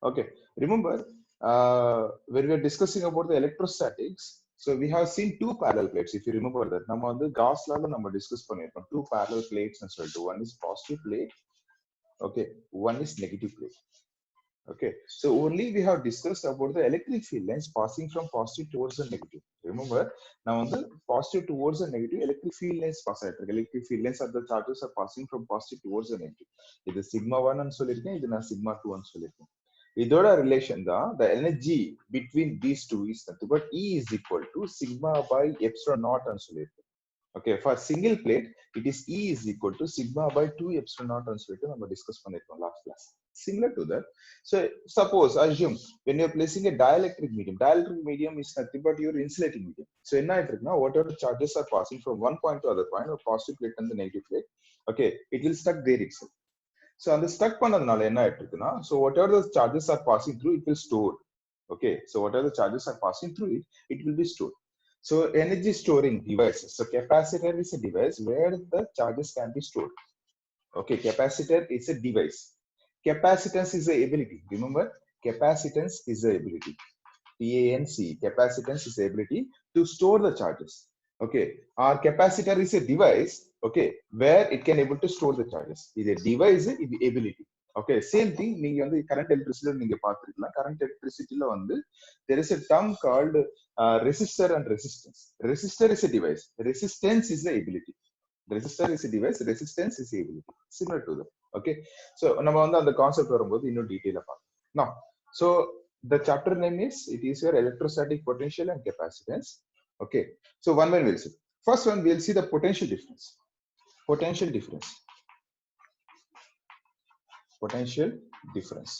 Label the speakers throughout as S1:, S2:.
S1: Okay, remember when we are discussing about the electrostatics, so we have seen two parallel plates. If you remember that, நம்ம வந்து Gauss law ல நம்ம discuss பண்ணிருக்கோம். Two parallel plates னு சொல்லிட்டு, one is positive plate, okay, one is negative plate. Okay, so only we have discussed about the electric field lines passing from positive towards the negative. Remember, now on the positive towards the negative, electric field lines pass ஆயிட்டு electric field lines are the charges are passing from positive towards the negative. இது sigma 1 னு சொல்லிருக்கேன், இது நான் sigma 2 னு சொல்லிருக்கேன். இதோட relation தான் the energy between these two is nothing but E is equal to sigma by epsilon naught னு சொல்லிருக்கேன். Okay, for single plate, it is E is equal to sigma by 2 epsilon naught னு சொல்லிட்டு நம்ம discuss பண்ணிருக்கோம் last class. Similar to that, so suppose assume when you are placing a dielectric medium is nothing but your insulating medium. So என்ன ஆயிட்டு இருக்குன்னா, whatever charges are passing from one point to other point, or positive plate and the negative plate, okay, it will stuck there itself. So அந்த stuck பண்ணதுனால என்ன ஆயிட்டு இருக்குன்னா, so whatever the charges are passing through, it will store. Okay, so whatever the charges are passing through it, it will be stored. So energy storing devices. So capacitor is a device where the charges can be stored. Okay, capacitor is a device. Capacitance is the ability. Remember, capacitance is the ability. CANC, capacitance is the ability to store the charges. Okay, our capacitor is a device, okay, where it can able to store the charges. Is a device, is the ability. Okay, same thing நீங்க வந்து current electricity நீங்க பார்த்திருக்கலாம். Current electricity ல வந்து there is a term called resistor and resistance. Resistor is a device, resistance is the ability. Resistor is a device, resistance is the ability. Similar to that. Okay, so நம்ம வந்து அந்த concept வரும்போது இன்னும் டீடைலா பார்க்கலாம். Now, so the chapter name is, it is your electrostatic potential and capacitance. Okay, so one by we'll see. First one, we'll see the potential difference. Potential difference. Potential difference.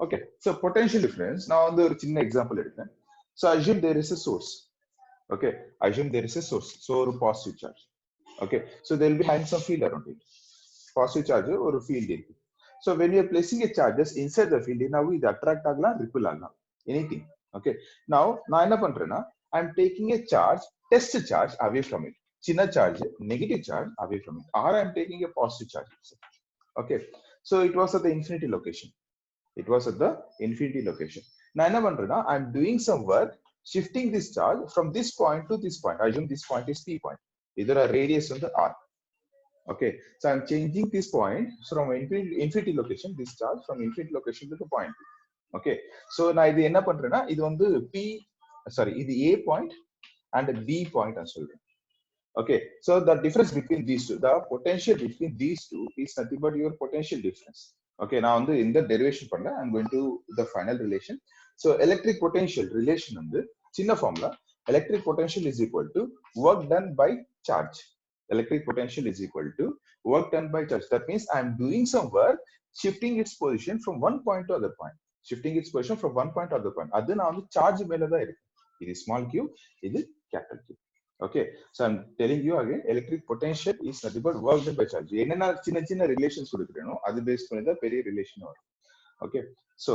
S1: Okay, so potential difference. Now வந்து ஒரு சின்ன example எடுக்கிறேன். So assume there is a source. Okay, assume there is a source. So ஒரு positive charge. Okay, so there will be having some field around it. Positive charge or field இருக்கு. So when you are placing a charges inside the field, now இது attract ஆகலாம், repel ஆகலாம், anything. Okay, now நான் என்ன பண்றேன்னா, I am taking a charge, test charge away from it. சின்ன charge, negative charge away from it. Or I am taking a positive charge. Okay, so it was at the infinity location. It was at the infinity location. நான் என்ன பண்றேன்னா, I am doing some work shifting this charge from this point to this point. I assume this point is P point. இதோட radius வந்து R. Okay, so I'm changing this point from infinity location, this charge from infinity location to the point. Okay, so நான் இது என்ன பண்றேன்னா, இது வந்து இது A point and B point னு சொல்றேன். Okay, so the difference between these two, the potential between these two is nothing but your potential difference. Okay, நான் வந்து இந்த derivation பண்ணல, I'm going to the final relation. So electric potential relation வந்து சின்ன formula, electric potential is equal to work done by charge. Electric potential is equal to work done by charge. That means I'm doing some work shifting its position from one point to other point. Shifting its position from one point to other point. அது நான் வந்து charge மேல தான் இருக்கு. இது small q, இது capital Q. Okay, so I'm telling you again, electric potential is nothing but work done by charge. என்னென்ன சின்ன சின்ன ரிலேஷன்ஸ் கொடுக்குறேனோ அது பேஸ் பண்ணி தான் பெரிய ரிலேஷன் வரும். Okay, so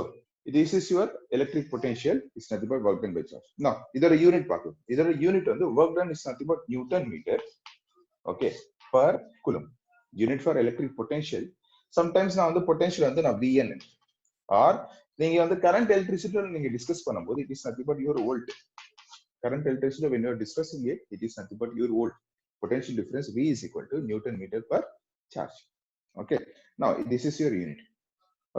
S1: this is your electric potential is nothing but work done by charge. Now இதோட unit பார்க்கலாம். இதோட யூனிட் வந்து work done is nothing but Newton meter, okay, per coulomb. Unit for electric potential. Sometimes நான் வந்து potential வந்து நான் VN or நீங்க வந்து current electricity நீங்க டிஸ்கஸ் பண்ணும்போது it is nothing but your volt. Current electricity, when you are discussing it, it is nothing but your volt. Potential difference V is equal to Newton meter per charge. Okay, now this is your unit.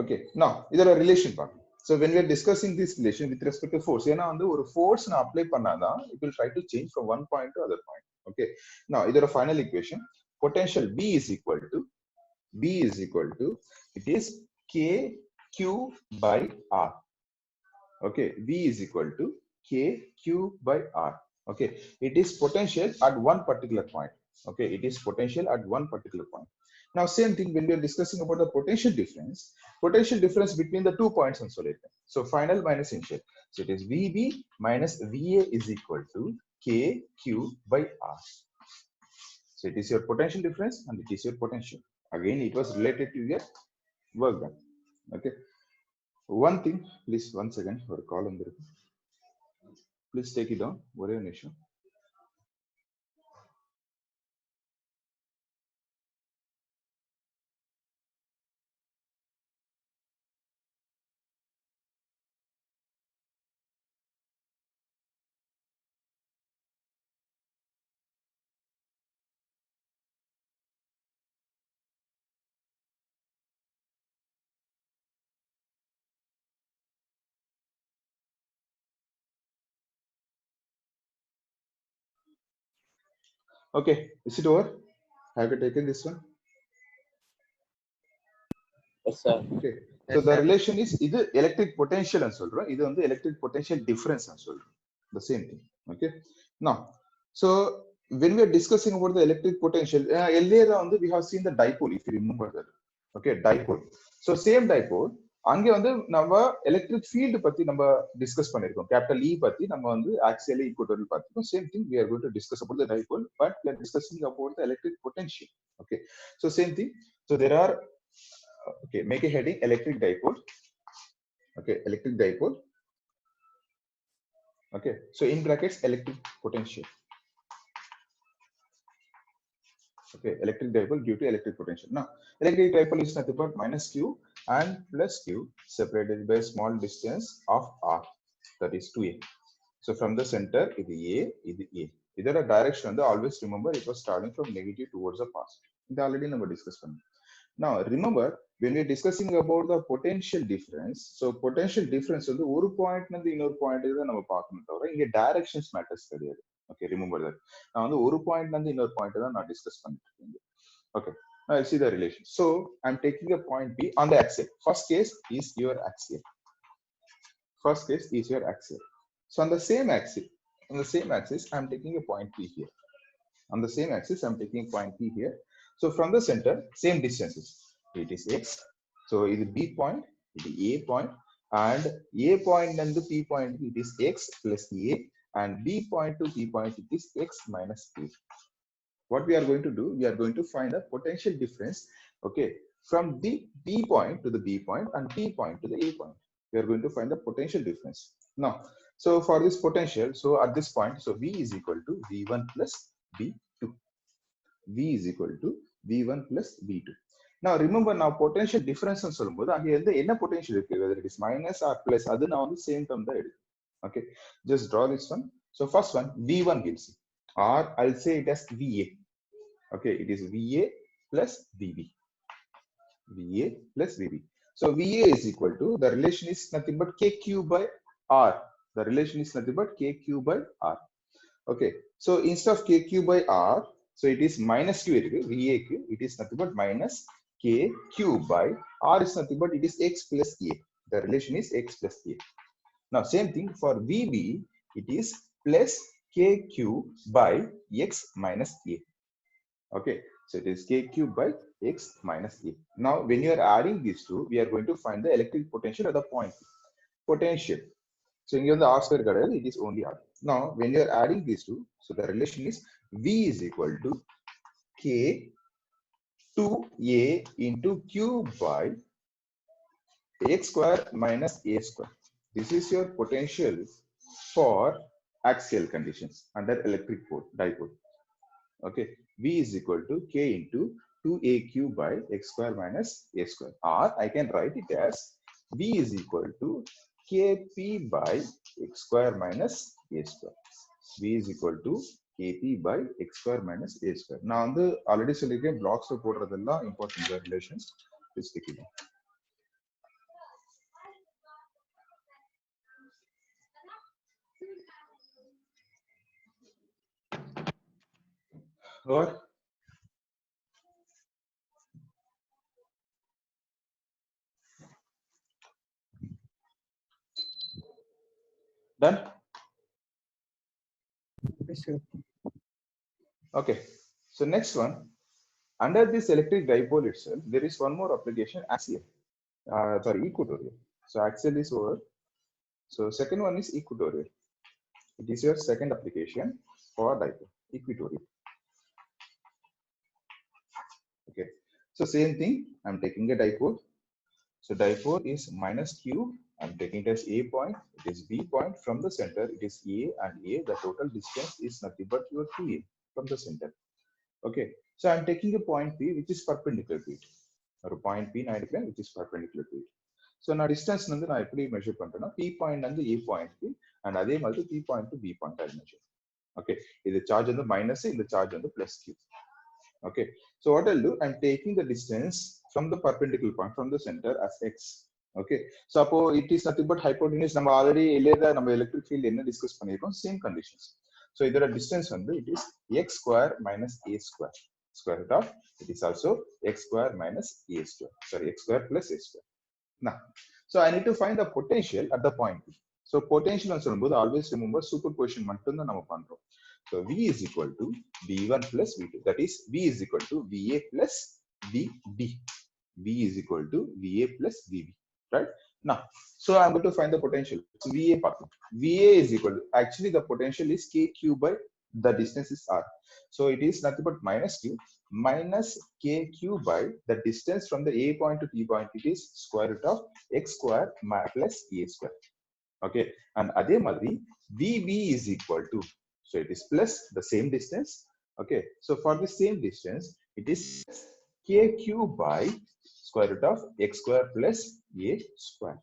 S1: Okay, now இதோட relation பார்க்கலாம். So when we are discussing this relation with respect to force, ஏன்னா வந்து ஒரு force நான் apply பண்ணாதான் it will try to change from one point to other point. Okay, now இதோட final equation, potential B is equal to it is KQ by R. Okay, V is equal to KQ by R. Okay, it is potential at one particular point. Okay, it is potential at one particular point. Now same thing when we are discussing about the potential difference between the 2 points on solid. So final minus initial. So it is VB minus VA is equal to KQ by R. So it is your potential difference and it is your potential. Again, it was related to your work done. Okay, one thing, please, 1 second, or call on the, please take it down. What is an issue? Okay, is it over? Have you taken this one?
S2: Yes, sir.
S1: Okay, so the relation is இது electric potential ன்னு சொல்றோம், இது வந்து electric potential difference ன்னு சொல்றோம், the same thing. Okay, now so when we are discussing about the electric potential, earlier on we have seen the dipole, if you remember that. Okay, dipole. So same dipole, அங்க வந்து நம்ம electric field பத்தி நம்ம discuss பண்ணிருக்கோம், capital E பத்தி நம்ம வந்து axially equatorial பார்த்திருக்கோம். Same thing we are going to discuss about the dipole, but we are discussing about the electric potential. Okay, so same thing. So there are, okay, make a heading electric dipole. Okay, electric dipole. Okay, so in brackets electric potential. Okay, electric dipole due to electric potential. Now electric dipole is nothing but minus q and plus q separated by a small distance of r, that is 2a. So from the center இது a, இது a. இதோட direction வந்து always remember it was starting from negative towards the positive. இது already நம்ம discuss பண்ணோம். Now remember when we are discussing about the potential difference, so potential difference வந்து ஒரு பாயிண்ட்ல இருந்து இன்னொரு பாயிண்ட்டுக்கு தான் நம்ம பார்க்கணும், தவிர இங்க directions matters கிடையாது. Okay, remember that. நான் வந்து ஒரு பாயிண்ட்ல இருந்து இன்னொரு பாயிண்ட் தான் நான் டிஸ்கஸ் பண்ணிட்டு இருக்கேன். Okay, now I see the relation. So I'm taking a point B on the axial. First case is your axial. First case is your axial. So on the same axis, I'm taking a point P here. On the same axis, I'm taking a point P here. So from the center, same distances. It is x. So it is B point, it is A point, and A point and the P point, it is x plus A, and B point to P point, it is x minus A. What we are going to do, we are going to find the potential difference, okay, from the B point to the B point and P point to the A point. We are going to find the potential difference. Now, so for this potential, so at this point, so V is equal to V1 plus V2. V is equal to V1 plus V2. Now remember, now potential difference ன்னு சொல்லும்போது அங்க எந்த என்ன potential இருக்கு, whether it is minus or plus, அது நான் வந்து same term தான் எடுக்கும். Okay, just draw this one. So first one V1 gives, or I'll say it as VA. Okay, it is VA plus VB. VA plus VB. So VA is equal to, the relation is nothing but KQ by R. The relation is nothing but KQ by R. Okay, so instead of KQ by R, so it is minus Q, VA Q, it is nothing but minus KQ by R is nothing but it is X plus A. The relation is X plus A. Now same thing for VB, it is plus KQ by X minus A. Okay, so it is KQ by X minus A. Now when you are adding these two, we are going to find the electric potential at the point potential. So in the R square gadayadu, it is only R. Now when you are adding these two, so the relation is V is equal to K 2A into Q by X square minus A square. This is your potential for axial conditions under electric dipole. Okay, V is equal to K into 2AQ by X square minus A square. Or I can write it as V is equal to KP by X square minus A square. V is equal to KP by X square minus A square. Now on the already சொல்லிருக்கேன், blocks போடுறதெல்லாம் important relations. Please take it down. Or done? Okay, so next one, under this electric dipole itself, there is one more application, axial. Sorry, equatorial. So axial is over. So second one is equatorial. It is your second application for dipole, equatorial. Okay, so same thing, I'm taking a dipole. So dipole is minus Q, I'm taking it as A point, it is B point, from the center it is A and A, the total distance is nothing but your 2A from the center. Okay, so I'm taking a point P which is perpendicular to it, or a point P which is perpendicular to it. So now distance வந்து நான் எப்படி measure பண்றேன்னா, P point வந்து A point க்கு and அதே மாதிரி P point to B point I measure. Okay, இது charge வந்து minus, இந்த charge வந்து plus Q. Okay, so what I'll do, I'm taking the distance from the perpendicular point from the center as X. Okay, so it is nothing but hypotenuse. நம்ம already earlier நம்ம electric field என்ன discuss பண்ணிருக்கோம், same conditions. So either a distance on it is x square minus a square. Square root of it is also x square minus a square. Sorry, x square plus a square. Now, so I need to find the potential at the point P. So potential on சொல்லும்போது always remember superposition மட்டும் தான் நம்ம பண்றோம். So V is equal to V1 plus V2. That is V is equal to VA plus VB. V is equal to VA plus VB. Right? Now, so I'm going to find the potential. So VA part. VA is equal to, actually the potential is KQ by the distance is R. So it is nothing but minus Q minus KQ by the distance from the A point to T point. It is square root of X square plus A square. Okay. And adhe madri VB is equal to, so it is plus the same distance. Okay. So for the same distance, it is KQ by square root of X square plus A square.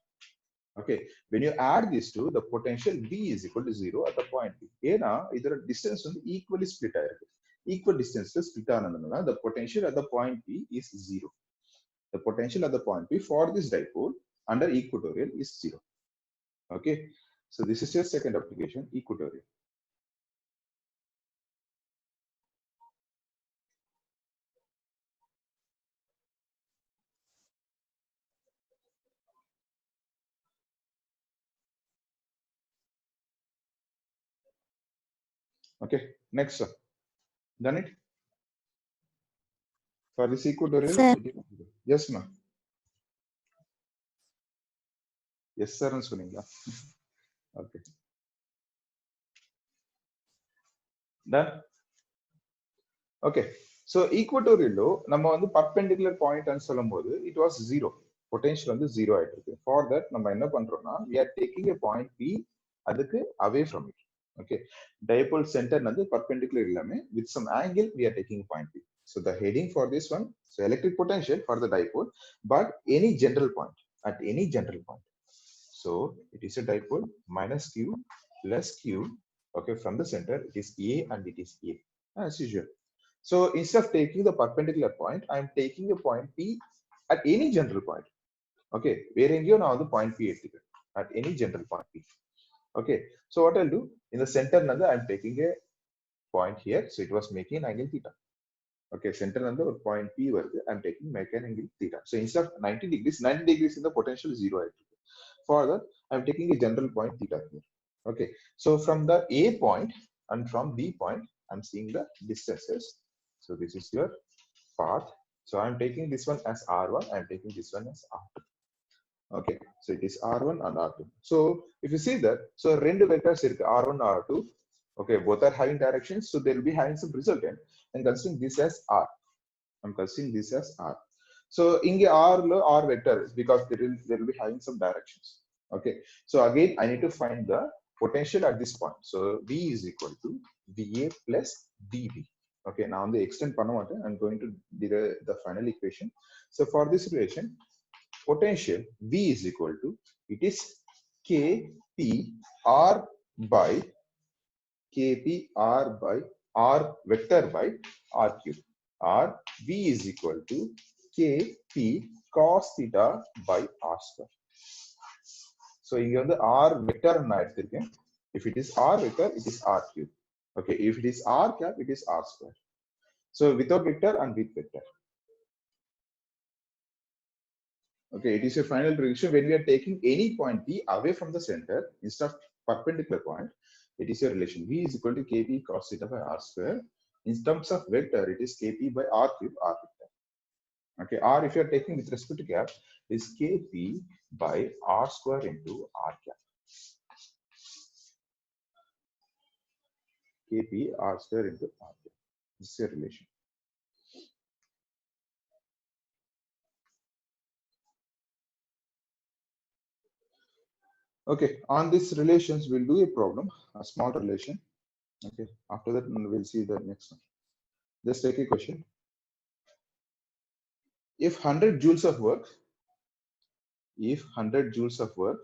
S1: Okay, when you add these two, the potential V is equal to 0 at the point P. Here, either distance on the equally split. Equal distances split on the potential at the point P is 0. The potential at the point P for this dipole under equatorial is 0. Okay, so this is your second application, equatorial. Okay, next one. Done it? For this equatorial,
S2: Sir.
S1: Yes, ma'am. Yes, sir. Okay. Done? Okay. So equatorial low, நம்ம வந்து perpendicular point and சொல்லும்போது it was 0. Potential வந்து 0 ஆயிட்டு இருக்கு. For that நம்ம என்ன பண்றோம்னா we are taking a point P அதுக்கு away from it. Okay. Dipole center வந்து perpendicular இல்லாம with some angle we are taking point P. So the heading for this one, so electric potential for the dipole, but any general point, at any general point. So it is a dipole minus Q plus Q. Okay, from the center it is A and it is A as usual. So instead of taking the perpendicular point, I am taking a point P at any general point. Okay, where you now the point P at any general point P. Okay, so what I'll do in the center, I am taking a point here. So it was making an angle theta. Okay, center another point P where I'm taking make an angle theta. So instead of 90 degrees in the potential 0. For that, I'm taking a general point theta here. Okay, so from the A point and from B point, I'm seeing the distances. So this is your path. So I'm taking this one as R1, I'm taking this one as R2. Okay, so it is R1 and R2. So if you see that, so rendu vectors R1 R2. Okay, both are having directions, so they will be having some resultant. And considering this as R, I'm considering this as R. So in the R vector because there will be having some directions. Okay, so again I need to find the potential at this point. So V is equal to VA plus VB. Okay, now on the extend panamata, I'm going to derive the final equation. So for this relation, potential V is equal to, it is KP R by KP R by R vector by R cube. R V is equal to KP cos theta by R square. So here the R vector and if it is R vector, it is R cube. Okay, if it is R cap, it is R square. So without vector and with vector. Okay, it is a final prediction when we are taking any point P away from the center instead of perpendicular point. It is a relation V is equal to KP cos theta by R square. In terms of vector, it is KP by R cube R vector. Okay, R if you are taking with respect to cap is KP by R square into R cap. KP R square into R cap. This is a relation. Okay, on these relations, we'll do a problem, a small relation. Okay, after that, we'll see the next one. Just take a question. If 100 joules of work, if 100 joules of work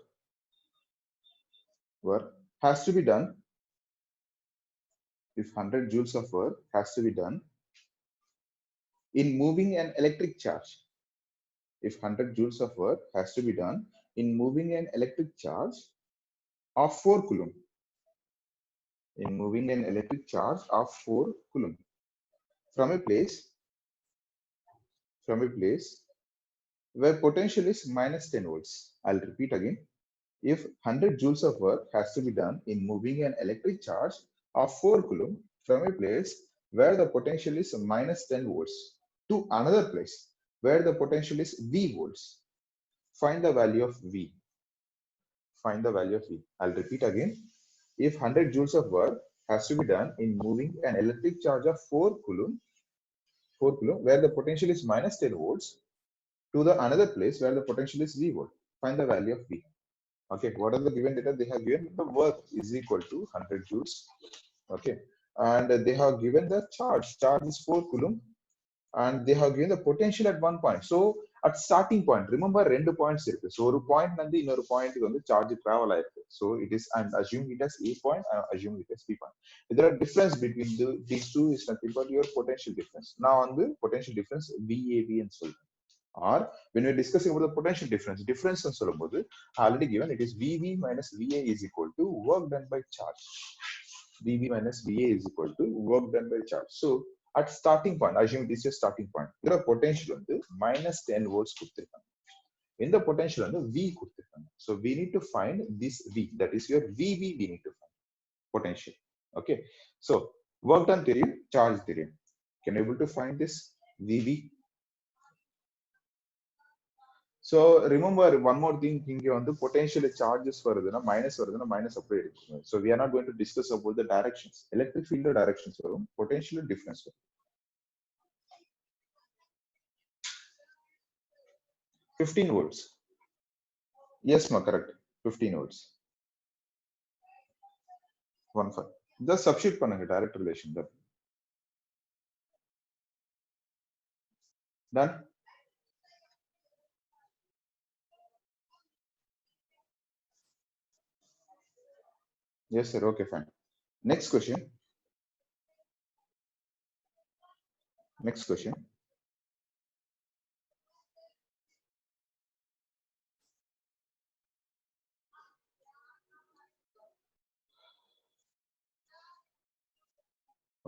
S1: has to be done, if 100 joules of work has to be done in moving an electric charge, if 100 joules of work has to be done in moving an electric charge of 4 coulomb, in moving an electric charge of 4 coulomb from a place where potential is minus 10 volts. I'll repeat again. If 100 joules of work has to be done in moving an electric charge of 4 coulomb from a place where the potential is minus 10 volts to another place where the potential is V volts, find the value of V. Find the value of V. I'll repeat again. If 100 joules of work has to be done in moving an electric charge of 4 coulomb, where the potential is minus 10 volts to the another place where the potential is V volt, find the value of V. Okay, what are the given data? They have given the work is equal to 100 joules. Okay, and they have given the charge. Charge is 4 coulomb, and they have given the potential at one point. So at starting point, remember two points இருக்கு. So ஒரு point வந்து இன்னொரு point வந்து charge travel ஆயிருக்கு. So it is, and assume it as A point, and assume it as B point. There are difference between these two is nothing but your potential difference. Now on the potential difference VAB and so on. Or when we're discussing about the potential difference and சொல்லும்போது already given it is VV minus VA is equal to work done by charge. VV minus VA is equal to work done by charge. So at starting point, assume this is your starting point. There are potential வந்து minus 10 volts கொடுத்திருக்காங்க. In the potential வந்து V கொடுத்திருக்காங்க. So we need to find this V, that is your VV we need to find. Potential. Okay. So work done தெரியும், charge தெரியும். Can you able to find this VV? So remember one more thing, இங்க வந்து potential charges வருதுன்னா minus அப்படியே இருக்கு. So we are not going to discuss about the directions. Electric field directions வரும், potential difference வரும். 15 volts. Yes, ma, correct. 15 volts. 1.5. Just substitute பண்ணுங்க direct relation. Done. Yes, sir. Okay, fine. Next question. Next question.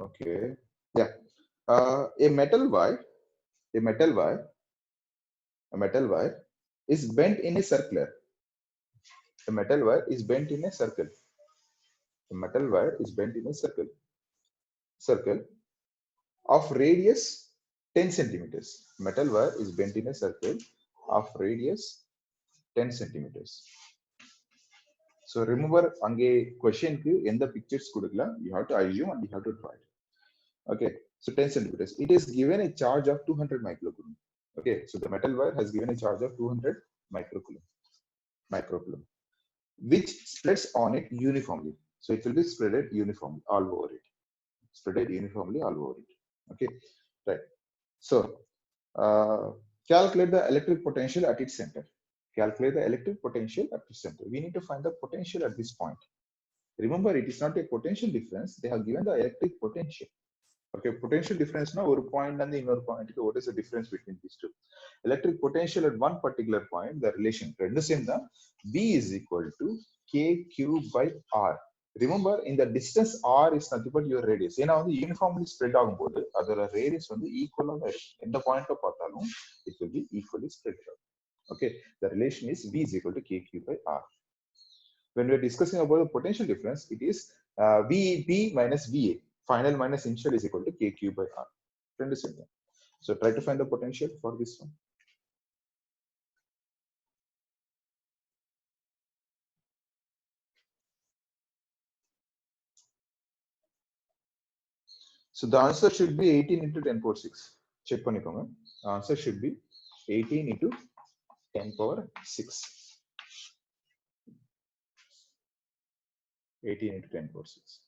S1: Okay. Yeah. A metal wire is bent in a circular. A metal wire is bent in a circle. A metal wire is bent in a circle of radius 10 centimeters. Metal wire is bent in a circle of radius 10 centimeters. So remember, அங்கே questionக்கு எந்த pictures கொடுக்கல, you have to assume and you have to draw it. Okay, so 10 centimeters. It is given a charge of 200 microcoulomb. Okay, so the metal wire has given a charge of 200 microcoulomb, which spreads on it uniformly. So it will be spreaded uniformly all over it. Spreaded uniformly all over it. Okay, right. So calculate the electric potential at its center. Calculate the electric potential at its center. We need to find the potential at this point. Remember, it is not a potential difference. They have given the electric potential. Okay, potential difference now ஒரு point and இன்னொரு point. What is the difference between these two? Electric potential at one particular point, the relation ரெண்டு same தான். V is equal to KQ by R. Remember, in the distance R is nothing but your radius. ஏன்னா வந்து uniformly spread ஆகும்போது அதோட radius வந்து equal-ஆ தான் இருக்கும். எந்த point-ல பார்த்தாலும் it will be equally spread out. Okay, the relation is V is equal to KQ by R. When we are discussing about the potential difference, it is VP minus VA. Final minus initial is equal to KQ by R. So try to find the potential for this one. So the answer should be 18 into 10 power 6. Check பண்ணிக்கோங்க. The answer should be 18 into 10 power 6. 18 into 10 power 6.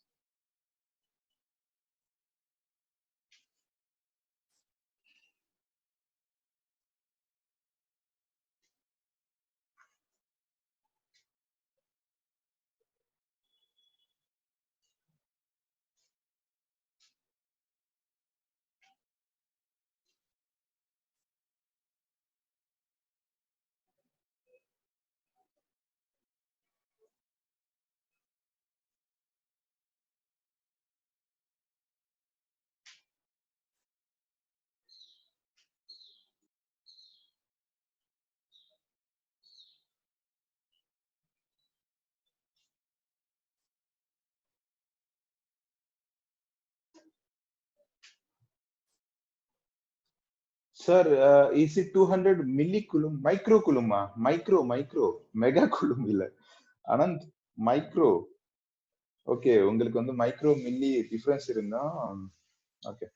S1: Sir, is it 200 millicoulomb? Microcoulomb? Micro. Megacoulomb illa. Anand, micro. Okay, உங்களுக்கு வந்து micro milli difference இருந்தா okay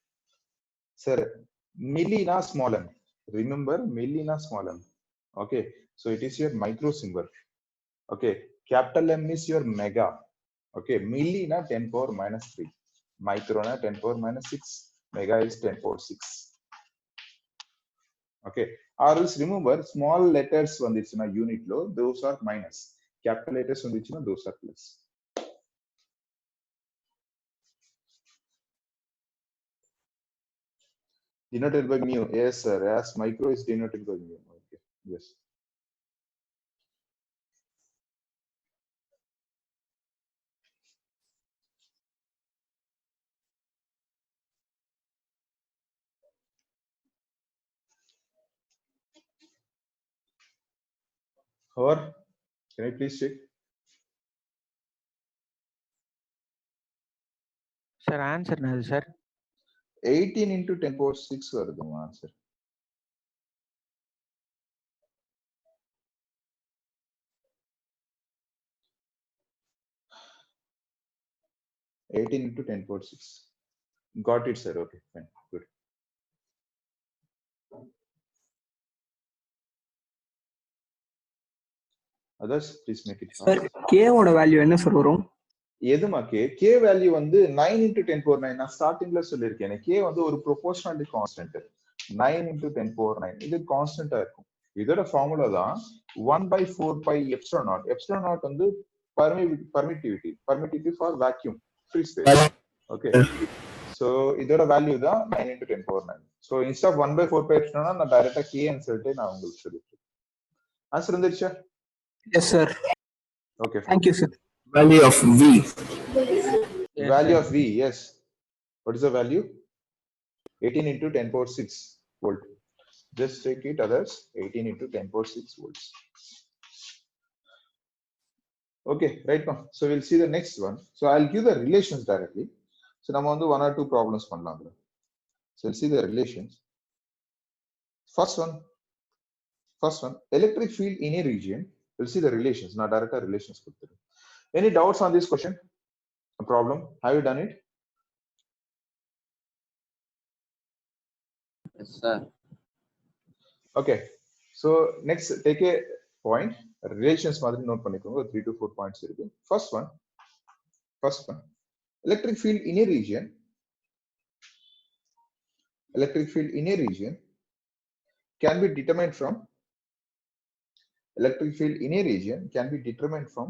S1: sir மில்லினா small m. Remember millina small m. Okay, so it is your micro symbol. Okay, capital M is your mega. Okay, millina 10 power minus 3. Microna 10 power minus 6. Mega is 10 power 6. Okay, or else remember small letters vandichuna unit lo, those are minus. Capital letters vandichuna, those are plus. Denoted by mu. Yes, sir. As micro is denoted by mu. Okay. Yes. Or can I please check?
S2: Sir, answer nadu sir.
S1: 18 into 10 power 6 varudhu answer. Eighteen into 10 power 6. Got it, sir. Okay, fine. Good. Others, please make it
S3: Sir,
S1: fast.
S3: K ஓட value என்ன sir வரும்?
S1: எதுமா K value வந்து 9 into 10 power 9. நான் ஸ்டார்டிங்ல சொல்லியிருக்கேன். K வந்து ஒரு proportionality constant. 9 into 10 power 9. இது கான்ஸ்டன்டா இருக்கும். இதோட ஃபார்முலா தான் 1 by 4 pi epsilon naught. Epsilon naught வந்து permittivity for vacuum, free space. Okay. So இதோட வேல்யூ தான் 9 into 10 power 9. So instead of 1 by 4 pi epsilon naught, நான் டைரக்டா K ன்னு சொல்லிட்டு நான் உங்களுக்கு சொல்லிட்டேன். ஆன்சர் வந்துருச்சா?
S3: Yes sir.
S1: Okay.
S3: Thank you sir.
S4: Value of V.
S2: Yes,
S1: Value
S2: sir.
S1: of V, yes. What is the value? 18 into 10 power 6 volt. Just take it others. 18 into 10 power 6 volts. Okay, right now. So we'll see the next one. So I'll give the relations directly. So now on the one or two problems. So we'll see the relations. First one, electric field in a region. We'll see the relations, not direct relations. Any doubts on this question? A problem? Have you done it?
S5: Yes, sir.
S1: Okay. So next, take a point. Relations மாதிரி note பண்ணிக்கோங்க. 3 to 4 points இருக்கு. First one. Electric field in a region. Electric field in a region can be determined from. Electric field in a region can be determined from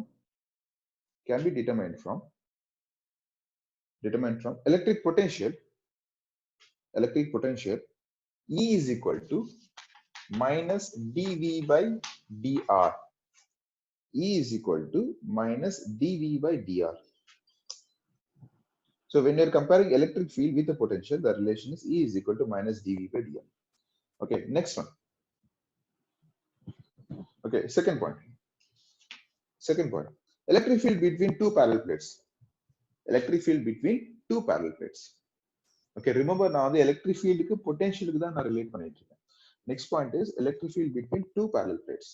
S1: electric potential. Electric potential E is equal to minus dV by dr. E is equal to minus dV by dr. So when you're comparing electric field with the potential, the relation is E is equal to minus dV by dr. Okay, next one. Okay, second point. Electric field between two parallel plates. Electric field between two parallel plates. Okay, remember now the electric field ku potential ku da na relate பண்ணிட்டு இருக்கேன். Next point is electric field between two parallel plates.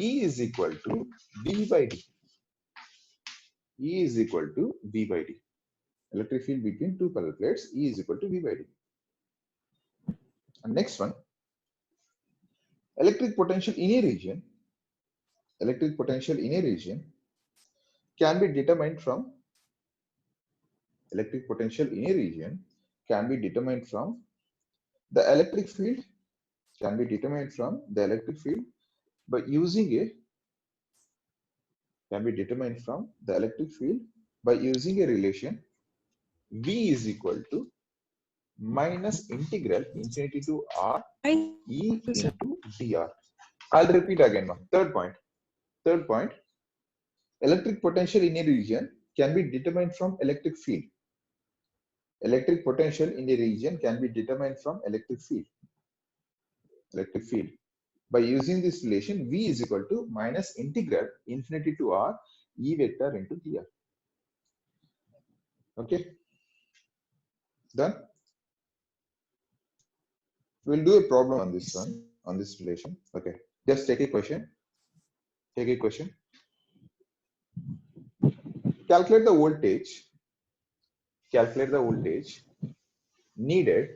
S1: E is equal to V by D. E is equal to V by D. Electric field between two parallel plates, E is equal to V by D. And next one, electric potential in a region can be determined from the electric field by using a relation V is equal to minus integral infinity to R E into dr. I'll repeat again. Third point. Electric potential in a region can be determined from electric field. Electric potential in a region can be determined from electric field. By using this relation, V is equal to minus integral infinity to R E vector into dr. Okay. Done? We'll do a problem on this one, on this relation. Okay, just take a question. Take a question. Calculate the voltage. Calculate the voltage needed.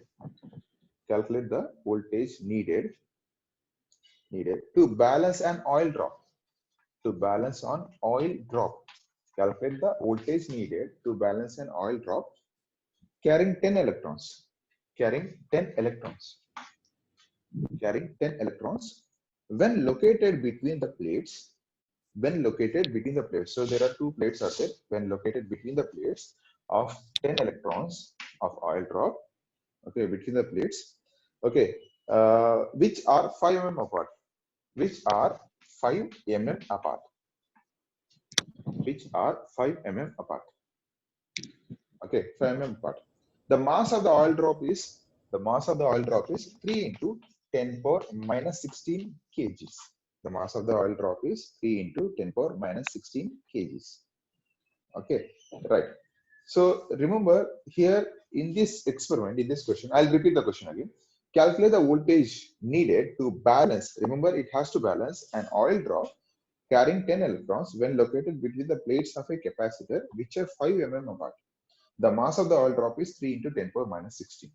S1: Calculate the voltage needed to balance an oil drop. To balance on oil drop. Calculate the voltage needed to balance an oil drop carrying 10 electrons. Carrying 10 electrons. Carrying 10 electrons when located between the plates. When located between the plates. So there are two plates are there. When located between the plates of 10 electrons of oil drop. Okay, between the plates. Okay, which are 5 mm apart. Which are 5 mm apart. Which are 5 mm apart. Okay, 5 mm apart. The mass of the oil drop is 3 into 10 power minus 16 kgs. The mass of the oil drop is 3 into 10 power minus 16 kgs. Okay, right. So remember here in this experiment, in this question, I'll repeat the question again. Calculate the voltage needed to balance. Remember, it has to balance an oil drop carrying 10 electrons when located between the plates of a capacitor which are 5 mm apart. The mass of the oil drop is 3 into 10 power minus 16.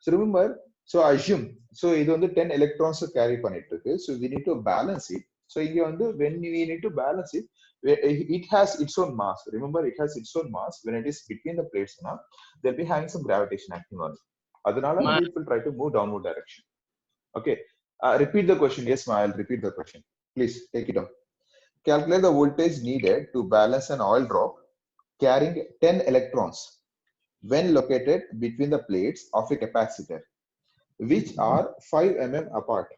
S1: So remember, so assume, so இது வந்து 10 electrons carry பண்ணிட்டு இருக்கு. So we need to balance it. So இங்க வந்து when we need to balance it, it has its own mass. Remember, it has its own mass. When it is between the plates, they'll be having some gravitation acting on it. அதனால it will try to move downward direction. Okay. Repeat the question. Yes, Ma, I'll repeat the question. Please take it on. Calculate the voltage needed to balance an oil drop carrying 10 electrons when located between the plates of a capacitor, which are 5 mm apart.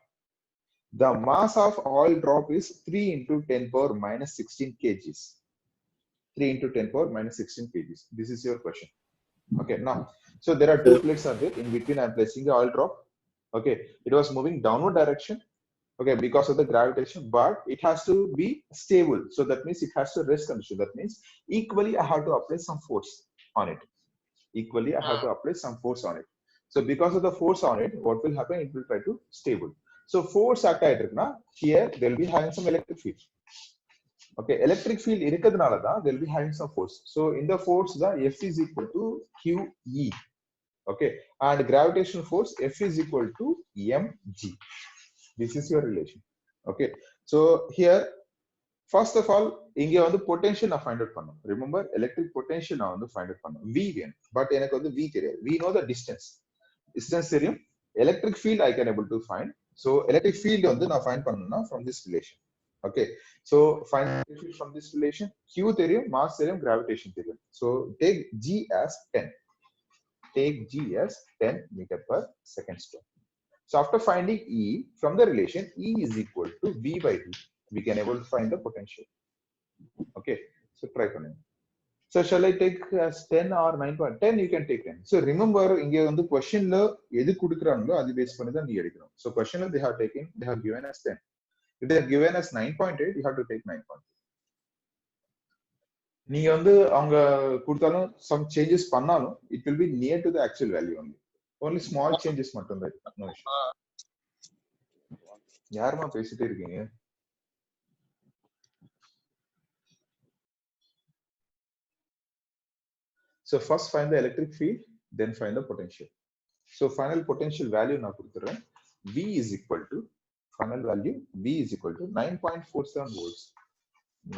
S1: The mass of oil drop is 3 into 10 power minus 16 kgs. 3 into 10 power minus 16 kgs. This is your question. Okay, now, so there are two plates are there. In between, I'm placing the oil drop. Okay, it was moving downward direction. Okay, because of the gravitation, but it has to be stable. So that means it has to rest condition. That means equally I have to apply some force on it. Equally, I have to apply some force on it. So because of the force on it, what will happen? It will try to stable. So force act here they'll be having some electric field. Okay, electric field they'll be having some force. So in the force, the F is equal to QE. Okay, and gravitational force F is equal to mg. This is your relation. Okay, so here first of all, இங்க வந்து potential நான் find out பண்ணும். Remember, electric potential நான் வந்து find out பண்ணும். V வேணும். But எனக்கு வந்து V தெரியாது. We know the distance. Distance தெரியும். Electric field I can able to find. So electric field வந்து நான் find பண்ணனும்னா from this relation. Okay. So find electric field from this relation. Q தெரியும், mass தெரியும், gravitation தெரியும். So take G as 10. Take G as 10 meter per second square. So after finding E from the relation, E is equal to V by D. We can able to find the potential. Okay, so try பண்ணு. So shall I take as 10 or 9.10? You can take 10. So remember, இங்க வந்து questionல எது கொடுக்குறாங்களோ அது base பண்ணி தான் நீ எடுக்கணும். So questionல they have given us 10. If they have given us 9.8, you have to take 9.8. நீங்க வந்து அவங்க கொடுத்தாலும் some changes பண்ணாலும் it will be near to the actual value only. Only small changes மட்டும் தான் இருக்கும். No issue. யாருமா பேசிட்டே இருக்கீங்க? So first find the electric field, then find the potential. So final potential value na kuduthren. V is equal to final value. V is equal to 9.47 volts.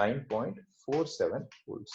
S1: 9.47 volts.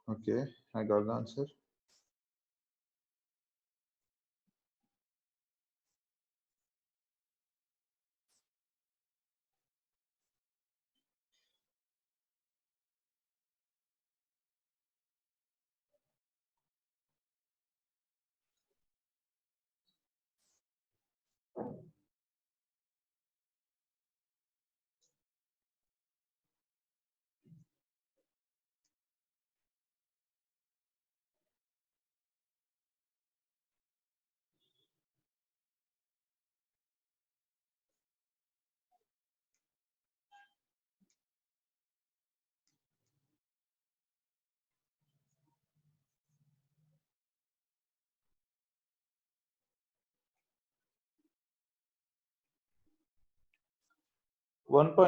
S1: Okay, I got the answer.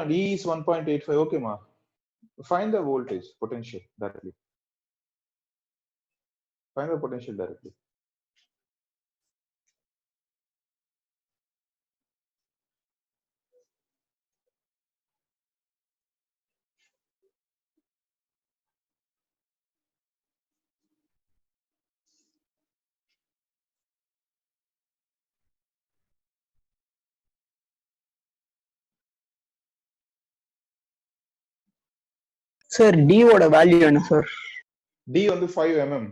S1: E is 1.85. Okay, ma. Find the voltage potential directly. Find the potential directly.
S3: Sir, D ஓட value என்ன sir?
S1: D வந்து 5 mm.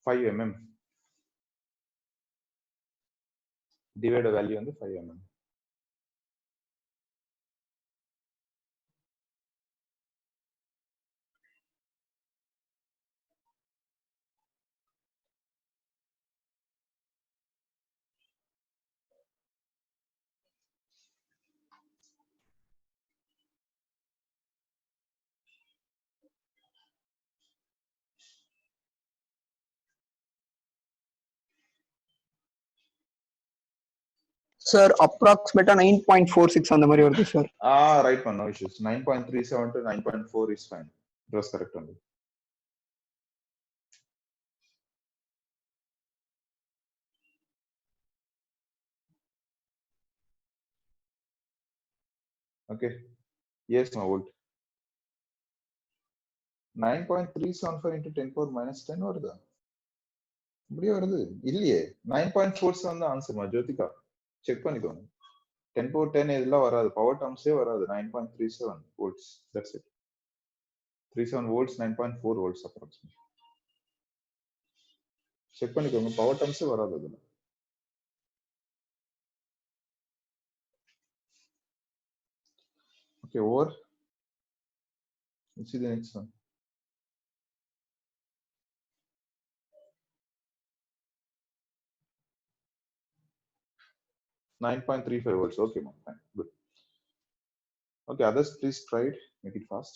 S1: 5 mm. D ஓட value வந்து 5 mm.
S3: Sir அப்ராக்சிமேட்டா 9.46 அந்த மாதிரி வருது sir.
S1: Right man, no issues. 9.37 to 9.4 is fine. It was correct only. Okay. Yes, my volt. 9.375 into 10 power minus 10 வருதா? இப்படியே வருது இல்லையே. 9.47 தான் ஆன்சர் மா ஜோதிகா. செக் பண்ணிக்கோங்க. 10 power 10 இதெல்லாம் வராது. பவர் டர்ம்ஸே வராது. 9.37 volts. That's it. 37 volts, 9.4 volts approximately. Check பண்ணிக்கோங்க. பவர் டர்ம்ஸே வராது அதுல. Okay, over. Let's see the next one. .35 volts. Okay, ma'am. Fine. Good. Okay, others, please try it. Make it fast.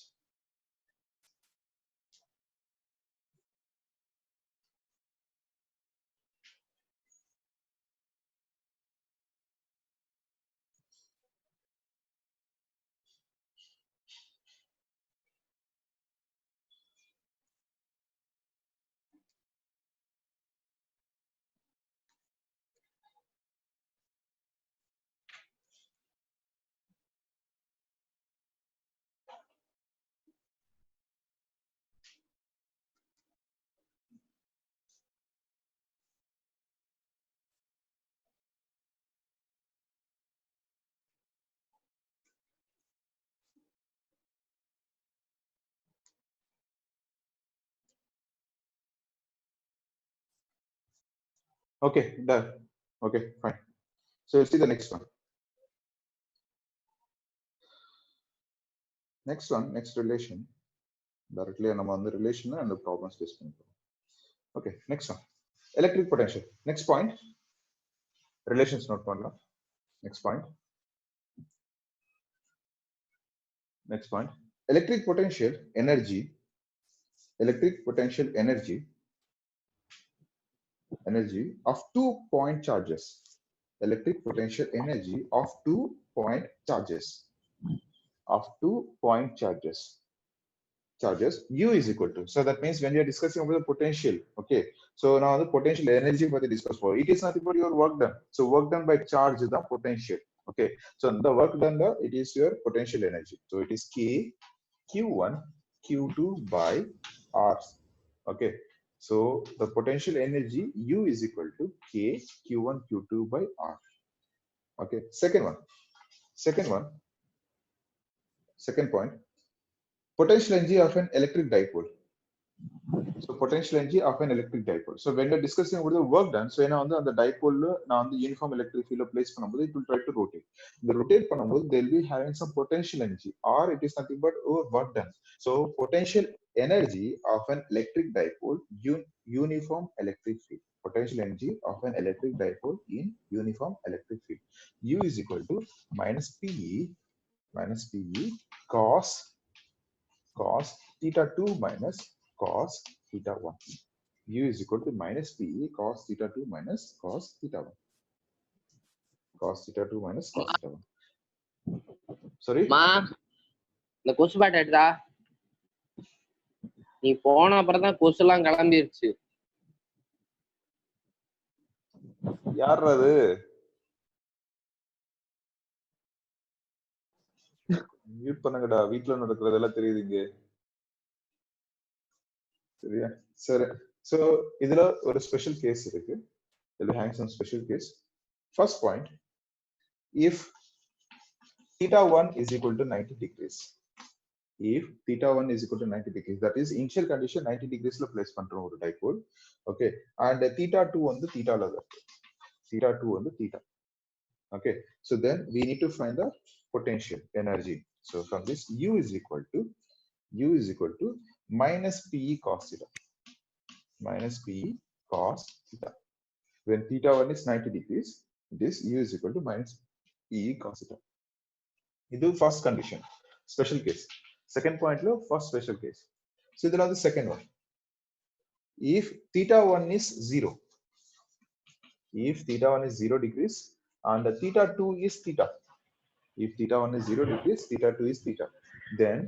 S1: Okay, done. Okay, fine. So let's see the next one. Next one, next relation. Directly on the relation and the problems discussed. Okay, next one. Electric potential. Next point. Relations note one. Next point. Next point. Electric potential energy. Electric potential energy of 2-point charges. Electric potential energy of 2-point charges. Of 2-point charges. U is equal to. So that means when we are discussing about the potential, okay. So now the potential energy for the discuss for it is nothing but your work done. So work done by charge is the potential. Okay. So the work done, it is your potential energy. So it is K Q1 Q2 by R. Okay, so the potential energy U is equal to K Q1 Q2 by R. Okay, second one, second point, potential energy of an electric dipole. So potential energy of an electric dipole. So when you're discussing about the work done, so on the dipole, now the uniform electric field place பண்ணும்போது, it will try to rotate. The rotate பண்ணும்போது, they'll be having some potential energy, or it is nothing but work done. So potential energy of an electric dipole uniform electric field. Potential energy of an electric dipole in uniform electric field. U is equal to minus PE cos theta 2 minus cos theta 1. U is equal to minus PE cos theta 2 minus cos theta 1. Cos theta 2 minus cos theta 1. Sorry?
S4: மா இந்த கொசு பாட்டு எடுத்தா நீ போன அப்புறம் தான் கொசு எல்லாம் கிளம்பிருச்சு.
S1: யார் அது? மியூட் பண்ணுங்கடா, வீட்ல நடக்கிறதெல்லாம் தெரியுதுங்க. சரியா? சரி. So இதுல ஒரு ஸ்பெஷல் கேஸ் இருக்கு. It will hang some special case. First point, if theta 1 is equal to 90 degrees. If theta 1 is equal to 90 degrees, that is initial condition 90 degrees la place பண்றோம் ஒரு dipole. Okay, and theta 2 வந்து theta ல இருக்கு. Theta 2 வந்து theta. Okay, so then we need to find the potential energy. So from this U is equal to minus PE cos theta. Minus PE cos theta. When theta 1 is 90 degrees, this U is equal to minus PE cos theta. This is first condition, special case. Second point, first special case. So this is the second one. If theta 1 is 0, if theta 1 is 0 degrees and the theta 2 is theta, if theta 1 is 0 degrees, theta 2 is theta, then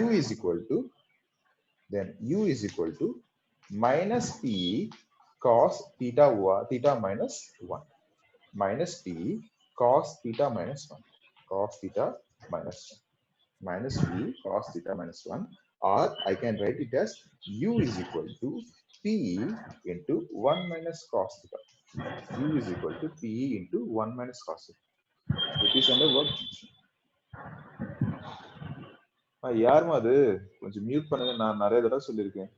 S1: U is equal to minus PE cos theta minus 1, minus PE cos theta minus 1, cos theta minus 1, minus PE cos theta minus 1, or I can write it as U is equal to PE into 1 minus cos theta. U is equal to PE into 1 minus cos theta. It is under work. யாருமா அது? கொஞ்சம் mute பண்ணுங்க, நான் நிறைய தடவை சொல்லியிருக்கேன்.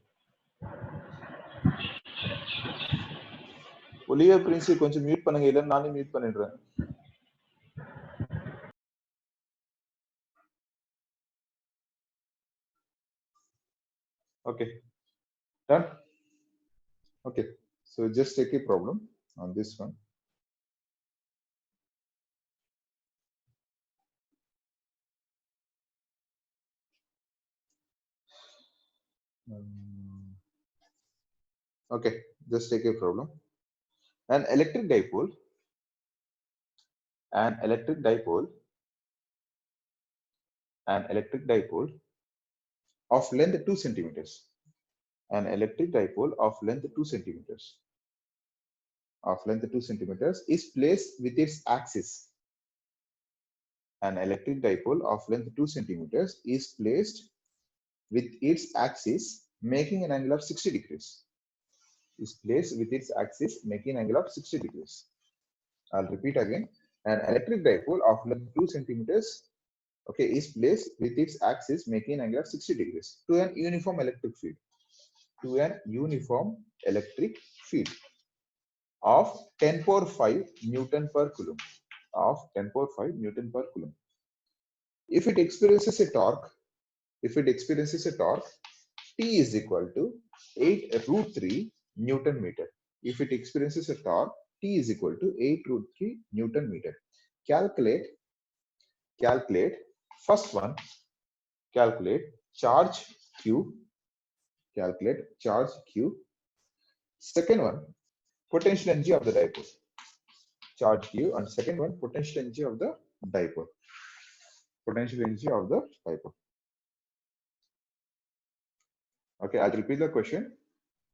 S1: Olivia Prince கொஞ்சம் mute பண்ணுங்க, இல்ல நானே மியூட் பண்ணிடுறேன். Okay, done. Okay, so just take a problem on this one. Okay, just take a problem. An electric dipole of length 2 centimeters. An electric dipole of length 2 centimeters. Of length 2 centimeters is placed with its axis. An electric dipole of length 2 centimeters is placed with its axis making an angle of 60 degrees. Is placed with its axis making an angle of 60 degrees. I'll repeat again. An electric dipole of length 2 centimeters, okay, is placed with its axis making an angle of 60 degrees to an uniform electric field. To an uniform electric field of 10 power 5 Newton per coulomb. Of 10 power 5 Newton per coulomb. If it experiences a torque, T is equal to 8√3 Newton meter. If it experiences a torque, T is equal to 8√3 Newton meter. Calculate first one, calculate charge Q. Calculate charge Q. Second one, potential energy of the dipole. Charge Q, and second one, potential energy of the dipole. Potential energy of the dipole. Okay, I'll repeat the question.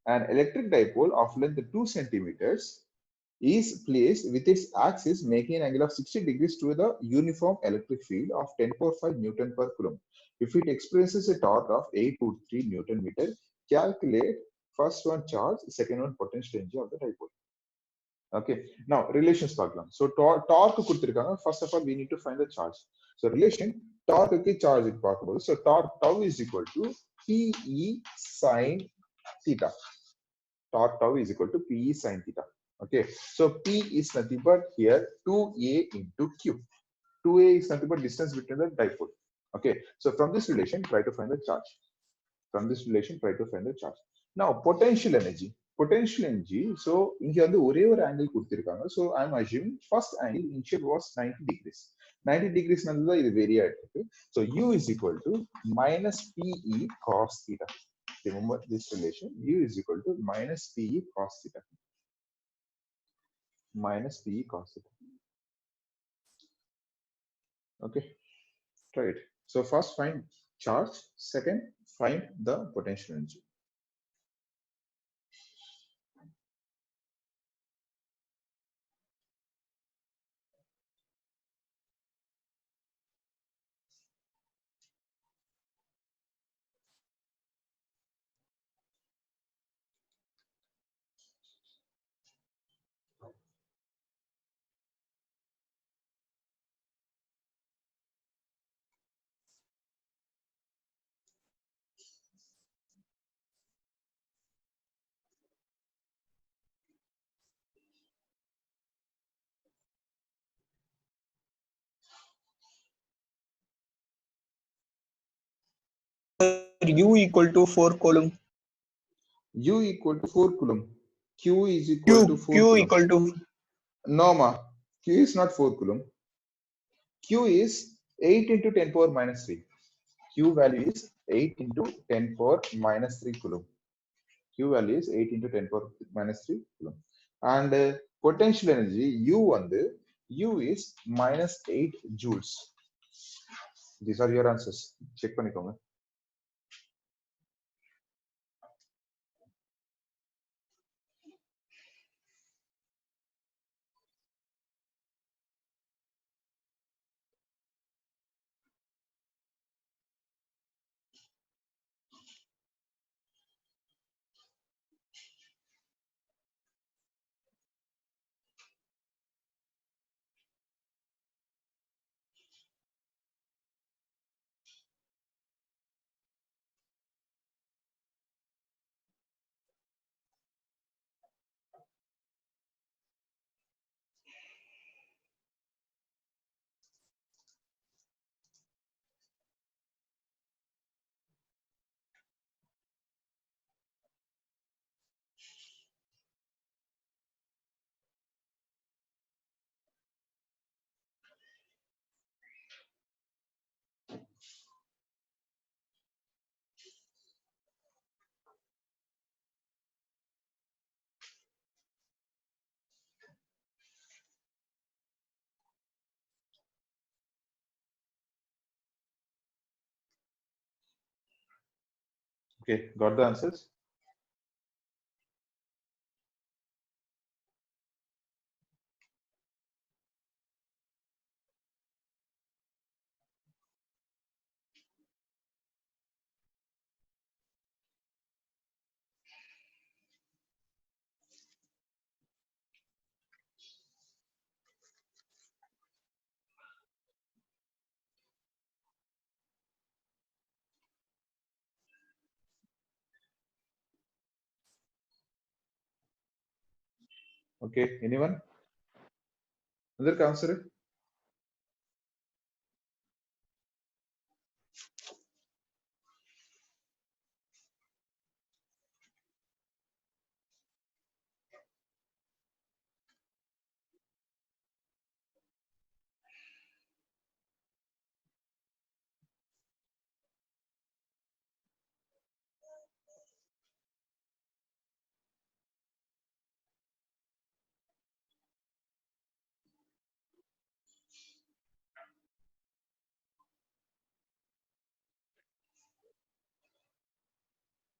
S1: An electric dipole of length 2 centimeters is placed with its axis making an angle of 60 degrees to the uniform electric field of 10 power 5 Newton per coulomb. If it experiences a torque of 8√3 Newton meter, calculate First one charge, second one potential energy of the dipole. Okay, now relations பார்க்கலாம். So torque கொடுத்திருக்காங்க. First of all we need to find the charge. So relation torque க்கு charge க்கு பார்க்கும்போது, so torque tau is equal to Pe sin theta. Torque tau is equal to Pe sin theta. Okay, so P is nothing but here 2a into q. 2a is nothing but distance between the dipole. Okay, so from this relation try to find the charge. From this relation try to find the charge. Now potential energy. Potential energy, so இங்க வந்து ஒரே ஒரு angle கொடுத்திருக்காங்க. So I am assuming first angle initial was 90 degrees. 90 degrees தான் இது vary ஆயிருக்கு. So U is equal to minus PE cos theta. Remember this relation. U is equal to minus PE cos theta. Minus PE cos theta. Okay, try it. So first find charge, second find the potential energy.
S3: U equal to 4 coulomb.
S1: U equal to 4 coulomb. Q is equal to 4
S3: Q
S1: coulomb.
S3: equal to
S1: No, ma. Q is not 4 coulomb. Q is 8 into 10 power minus 3. Q value is 8 into 10 power minus 3 coulomb. Q value is 8 into 10 power minus 3 coulomb. And potential energy, U is minus 8 joules. These are your answers. Check பண்ணிக்கோங்க. Okay, got the answers? Okay, anyone? Another answer?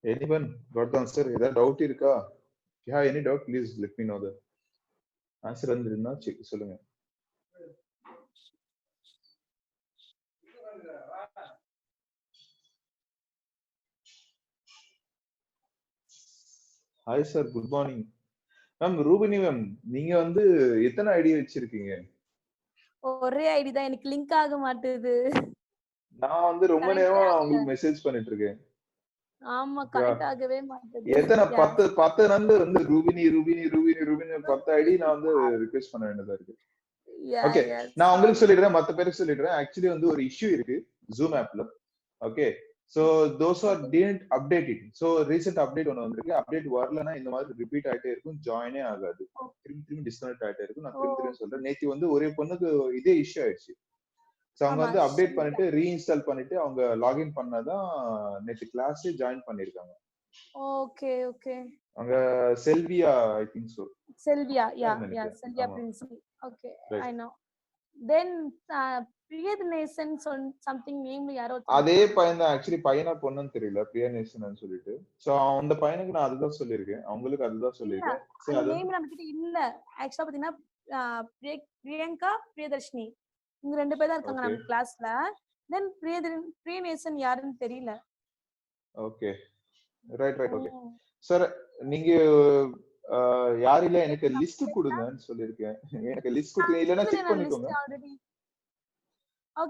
S1: Anyone got the answer? Is that doubt இருக்கா? If you have any doubt, please let me know the answer வந்திருந்தா check சொல்லுங்க. Hi sir, good morning ma'am. Rubini ma'am, நீங்க வந்து எத்தனை ID வச்சிருக்கீங்க?
S5: ஒரே ID தான், எனக்கு லிங்க் ஆக மாட்டேது.
S1: நான் வந்து ரொம்ப
S5: கனெக்டே
S1: நேரமா
S5: ஆகல.
S1: உங்களுக்கு மெசேஜ் பண்ணிட்டு இருக்கேன்.
S5: ஆமா, கனெக்ட் ஆகவே மாட்டேது.
S1: எத்தனை 10 நாள்ல வந்து ரூபினி ரூபினி ரூபினி ரூபினி 10 ஐடி நான் வந்து ரிக்வெஸ்ட் பண்ண வேண்டியதா இருக்கு. ஓகே, நான் உங்களுக்கு சொல்லிடுறேன், மத்த பேருக்கு சொல்லிடுறேன். ஆக்சுவலி வந்து ஒரு இஷ்யூ இருக்கு ஜூம் ஆப்ல. Okay, so those are didn't update it. So recent update ஒன்னு வந்திருக்கு. அப்டேட் வரலனா இந்த மாதிரி ரிப்பீட் ஆயிட்டே இருக்கும், ஜாயினே ஆகாது, திரும்பி டிஸ்கனெக்ட் ஆயிட்டே இருக்கும். நான் திரும்பி சொல்றேன், நேத்து வந்து ஒரே பொண்ணுக்கு இதே இஷ்யூ ஆயிடுச்சு. சோ அவங்க வந்து அப்டேட் பண்ணிட்டு ரீஇன்ஸ்டால் பண்ணிட்டு அவங்க லாகின் பண்ணாதான் நேத்து கிளாஸே ஜாயின் பண்ணிருக்காங்க.
S5: Okay okay.
S1: அவங்க செல்வியா, ஐ திங்க் சோ.
S5: செல்வியா, செல்வியா principal. Okay, I know. Then Priyadarshan something நேம்ல யாரோ
S1: அதே பையன் தான். ஆக்சுவலி பையனா பொண்ணுன்னு தெரியல, பிரியதர்ஷன் சொல்லிட்டு. சோ அந்த பையனுக்கு நான் அதுதான் சொல்லிருக்கேன், அவங்களுக்கு அதுதான் சொல்லிருக்கேன்.
S5: சோ அது நேம் நம்ம கிட்ட இல்ல. ஆக்சுவலா பாத்தீங்கன்னா பிரியங்கா, பிரியதர்ஷினி, இங்க ரெண்டு பேர் தான் இருக்காங்க நம்ம கிளாஸ்ல. தென் பிரியதர்ஷன் யாருன்னு தெரியல.
S1: Okay, right okay sir. நீங்க யார் இல்ல எனக்கு லிஸ்ட் கொடுங்கன்னு சொல்லிருக்கேன். எனக்கு லிஸ்ட் கொடுங்க, இல்லனா செக் பண்ணிக்கோங்க.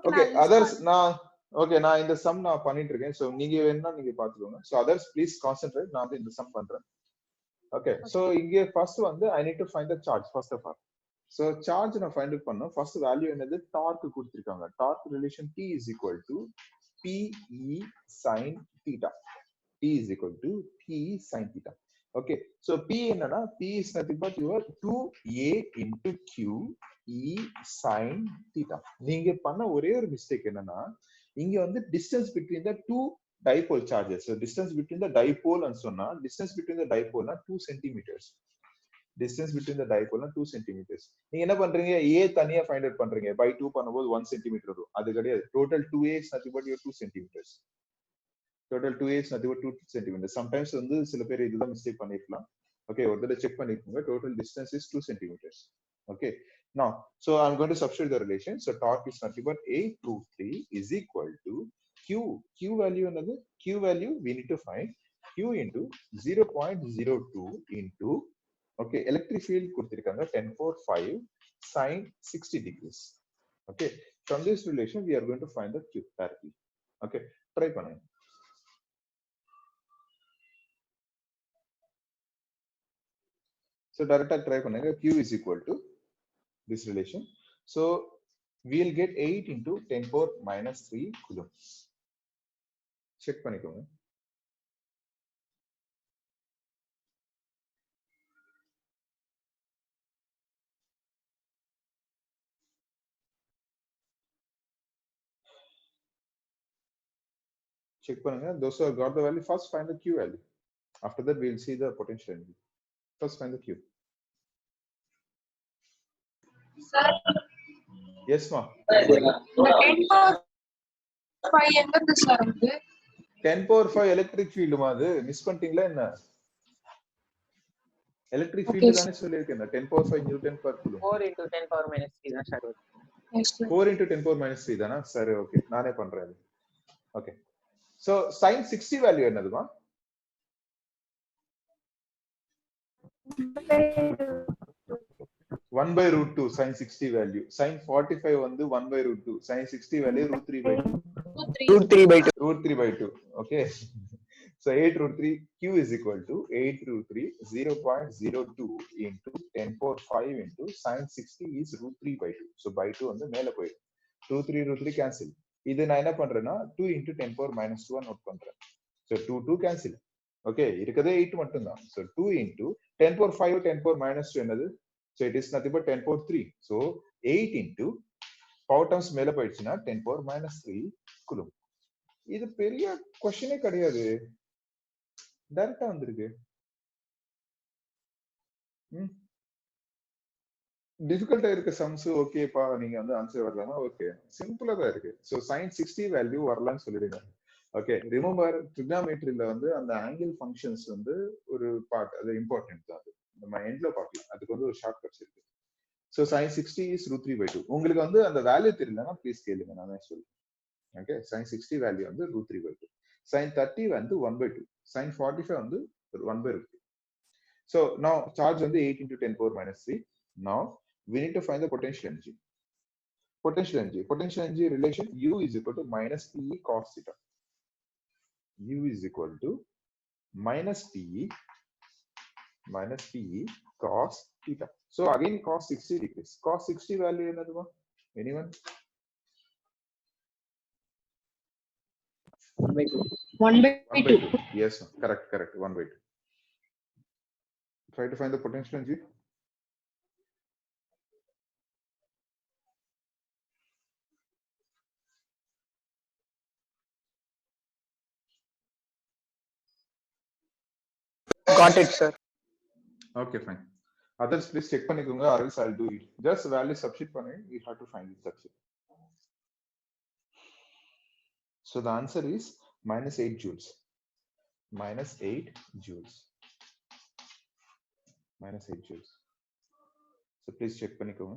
S1: ஓகே, அதர்ஸ் நான் இந்த சம் நான் பண்ணிட்டு இருக்கேன். சோ நீங்க வேணா நீங்க பாத்துக்கோங்க. சோ அதர்ஸ் ப்ளீஸ் கான்சென்ட்ரேட், நான் வந்து இந்த சம் பண்றேன். ஓகே, சோ இங்க ஃபர்ஸ்ட் வந்து I need to find the charge first of all. So charge நான் ஃபைண்ட் அவுட் பண்ணனும். ஃபர்ஸ்ட் வேல்யூ என்னது? டார்க் கொடுத்திருக்காங்க. Torque relation T is equal to PE sin theta. T is equal to PE sin theta. Okay, so P என்னன்னா, P is nothing but your 2A into Q E sin theta. நீங்க பண்ண ஒரே ஒரு mistake என்னன்னா, இங்க வந்து distance between the two dipole charges. So distance between the dipole and சொன்னா, distance between the dipole na 2 centimeters. Distance between the dipole na 2 centimeters. நீங்க என்ன பண்றீங்க? A தனியா ஃபைண்ட் அவுட் பண்றீங்க. by 2 பண்ணும்போது 1 centimeter வரும். அது கிடையாது. Total 2A is nothing but your 2 centimeters. Total 2A is nothing but 2 centimeters. Sometimes வந்து சில பேர் இதுதான் மிஸ்டேக் பண்ணிருக்கலாம். Okay, ஒரு தடவை செக் பண்ணிக்கோங்க. Total distance is 2 centimeters. Okay, now so I'm going to substitute the relation. So torque is nothing but 8√3 is equal to Q value என்னது? Q value we need to find Q into 0.02 into okay, electric field கொடுத்திருக்காங்க 10⁵ sin 60 degrees. Okay, from this relation we are going to find the Q directly. Okay, try பண்ணுங்க. So directly try பண்ணுங்க. Q is equal to this relation. So we'll get 8 into 10⁻³ coulomb. Check பண்ணிக்கோங்க. Check பண்ணுங்க. Those who have got the value, first find the Q value. After that we'll see the potential energy. First find the Q.
S6: Sir,
S1: yes ma.
S6: இந்த 10⁵ எங்க sir வந்து
S1: 10⁵ electric field அது miss பண்ணிட்டீங்களா என்ன? Electric field தானே சொல்லிருக்கேன். 10⁵ Newton per coulomb.
S2: 4 into 10⁻³ தான் sir.
S1: 4 into 10⁻³ தானா? சரி, ஓகே, நானே பண்றேன். ஓகே, so sin 60 வேல்யூ என்னதுமா? 1/√2 sin 60 value. Sin 45 வந்து 1/√2. Sin 60 value √3/2. √3/2. Okay. So 8√3 Q is equal to 8√3 0.02 into 10⁵ into sin 60 is √3/2. So by 2 வந்து மேல போயிடும். 2 3 cancel. இது நான் என்ன பண்றேன்னா 2 into 10⁻² நோட் பண்றேன். So 2 cancel. Okay, இருக்கதே 8 மட்டும் தான். So 2 into 10⁵ 10⁻² என்னது? So it is nothing but 10⁻³ So 8 into power terms மேல போயிடுச்சுன்னா 10⁻³ coulomb. இது பெரிய क्वेश्चनே கிடையாது, டைரக்டா வந்திருக்கு. டிஃபிகல்ட்டா இருக்க சம்ஸ் ஓகேப்பா, நீங்க வந்து ஆன்சர் வரலனா ஓகே, சிம்பிளா தான் இருக்கு. சோ sin 60 வேல்யூ வரலன்னு சொல்லிடுங்க. ஓகே, ரிமெம்பர் ட்ரிகோனோமெட்ரில வந்து அந்த ஆங்கிள் ஃபங்க்ஷன்ஸ் வந்து ஒரு பார்ட், அது இம்பார்ட்டன்ட் தான். அது நம்ம எண்ட்ல பார்க்கலாம், அதுக்கு வந்து ஒரு ஷார்ட் கட்ஸ் இருக்கு. So sin 60 is √3/2. உங்களுக்கு வந்து அந்த வேல்யூ தெரியலனா ப்ளீஸ் கேளுங்க, நானே சொல்றேன். ஓகே, sin 60 வேல்யூ வந்து √3/2. sin 30 வந்து 1/2. sin 45 வந்து 1/2. So now charge on the 8 into 10 power minus 3. Now we need to find the potential energy. Potential energy relation U is equal to minus PE cos theta. U is equal to minus PE cos theta. So again cos 60 degrees. Cos 60 value another. Anyone?
S6: 1/2.
S1: Yes, correct. 1/2. Try to find the potential energy.
S3: Got it, sir.
S1: Okay, fine. Others, please check பண்ணிக்கோங்க, or else I'll do it. Just value substitute பண்ணி, we have to find it. That's it. So the answer is minus 8 joules. Minus 8 joules. Minus 8 joules. So please check பண்ணிக்கோங்க.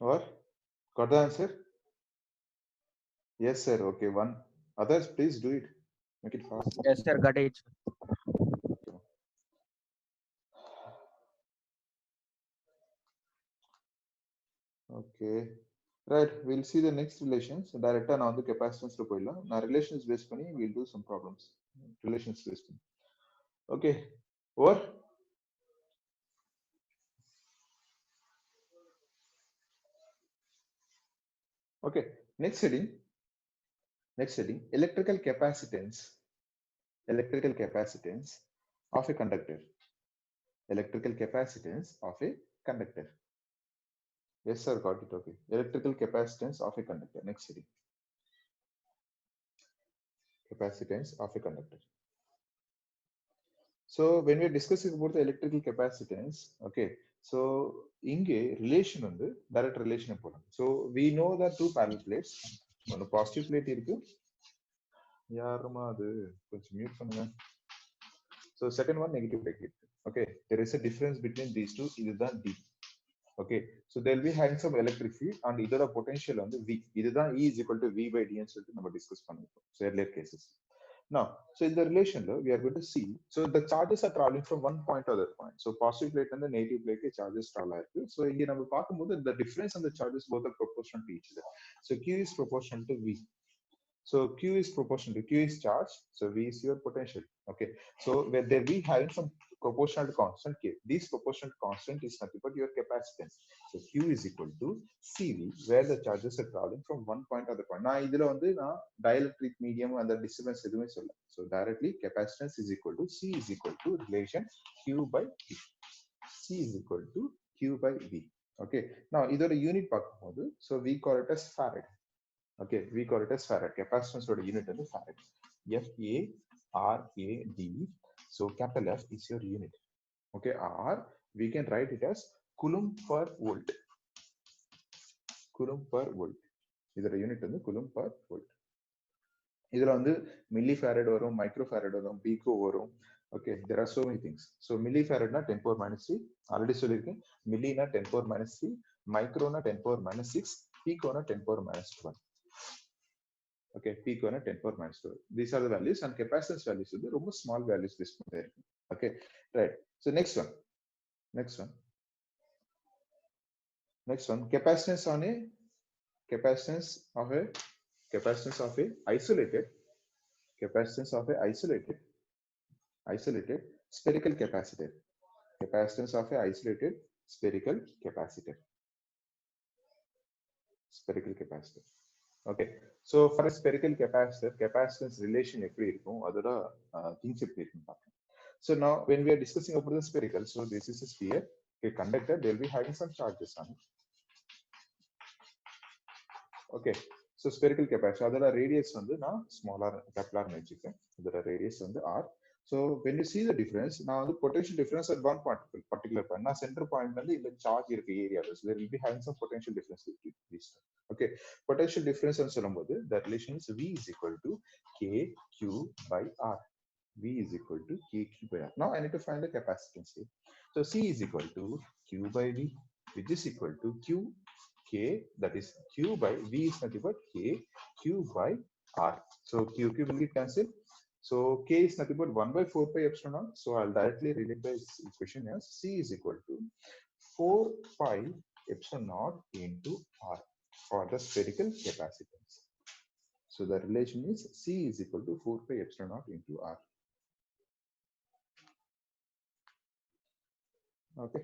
S1: Or got the answer? Yes, sir. Okay, one. Others, please do it. Make it fast.
S2: Yes, sir. Got it.
S1: Okay. Right. We'll see the next relations. Direct on the capacitance to poila. Now relations based pani, we'll do some problems. Relations based pani. Okay. Over. Okay. Next heading. Electrical capacitance of a conductor. Electrical capacitance of a conductor. Yes, sir. Got it. Okay. Electrical capacitance of a conductor. Next heading. Capacitance of a conductor. So when we are discussing about the electrical capacitance, okay, so inge relation on the direct relation. So we know that two parallel plates, one positive plate irukku, yaruma adu konjam mute pannunga. So second one negative plate irukku. Okay, there is a difference between these two. This is D. Okay, so there will be having some electric field and either the potential on the V. This is E is equal to V by D and so we discuss pannirukkom. So earlier cases. Now, so in the relation, we are going to see, so the charges are traveling from one point to other point. So positive plate and the negative plate charges travel. So here the difference in the charges both are proportional to each other. So Q is proportional to V. So Q is proportional to Q is charge. So V is your potential. Okay. So where there we having some proportional to constant K. This proportional constant is nothing but your capacitance. So Q is equal to CV, where the charges are traveling from one point to other point. Now, dielectric medium and the disturbance. So directly capacitance is equal to C is equal to relation Q by V. C is equal to Q by V. Okay. Now, either a unit part, so we call it as farad. Okay, we call it as farad. Capacitance or unit is farad. F-A-R-A-D. So capital F is your unit. Okay, or we can write it as coulomb per volt. Coulomb per volt. This unit is coulomb per volt. This is millifarad or microfarad or pico or. Okay, there are so many things. So millifarad na 10 power minus 3. Already solid. Milli na 10 power minus 3. Micro na 10 power minus 6. Pico na 10 power minus 1. Okay, pico na 10 power minus 2. These are the values and capacitance values are the small values this there. Okay, right. So next one. Capacitance of a isolated spherical capacitor. Capacitance of a isolated spherical capacitor. Okay, so for a spherical capacitor, capacitance relation things. So now when we are discussing about the spherical, so this is a sphere, a conductor, they will be having some charges on it. Okay, So spherical capacitor, அதோட radius வந்து நான் smaller capital னு வெச்சிருக்கேன். அதோட radius வந்து r. So when you see the difference, நான் வந்து potential difference at one particular point, நான் center point வந்து இந்த charge இருக்க area, so there will be having some potential difference between these. Okay, potential difference னு சொல்லும்போது the relation is V is equal to KQ by R. V is equal to KQ by R. Now I need to find the capacitance here. So C is equal to Q by V, which is equal to Q K, that is Q by V is nothing but K Q by R. So Q will be cancelled. So K is nothing but 1 by 4 pi epsilon naught. So I'll directly relate the equation as C is equal to 4 pi epsilon naught into R for the spherical capacitance. So the relation is C is equal to 4 pi epsilon naught into R. Okay.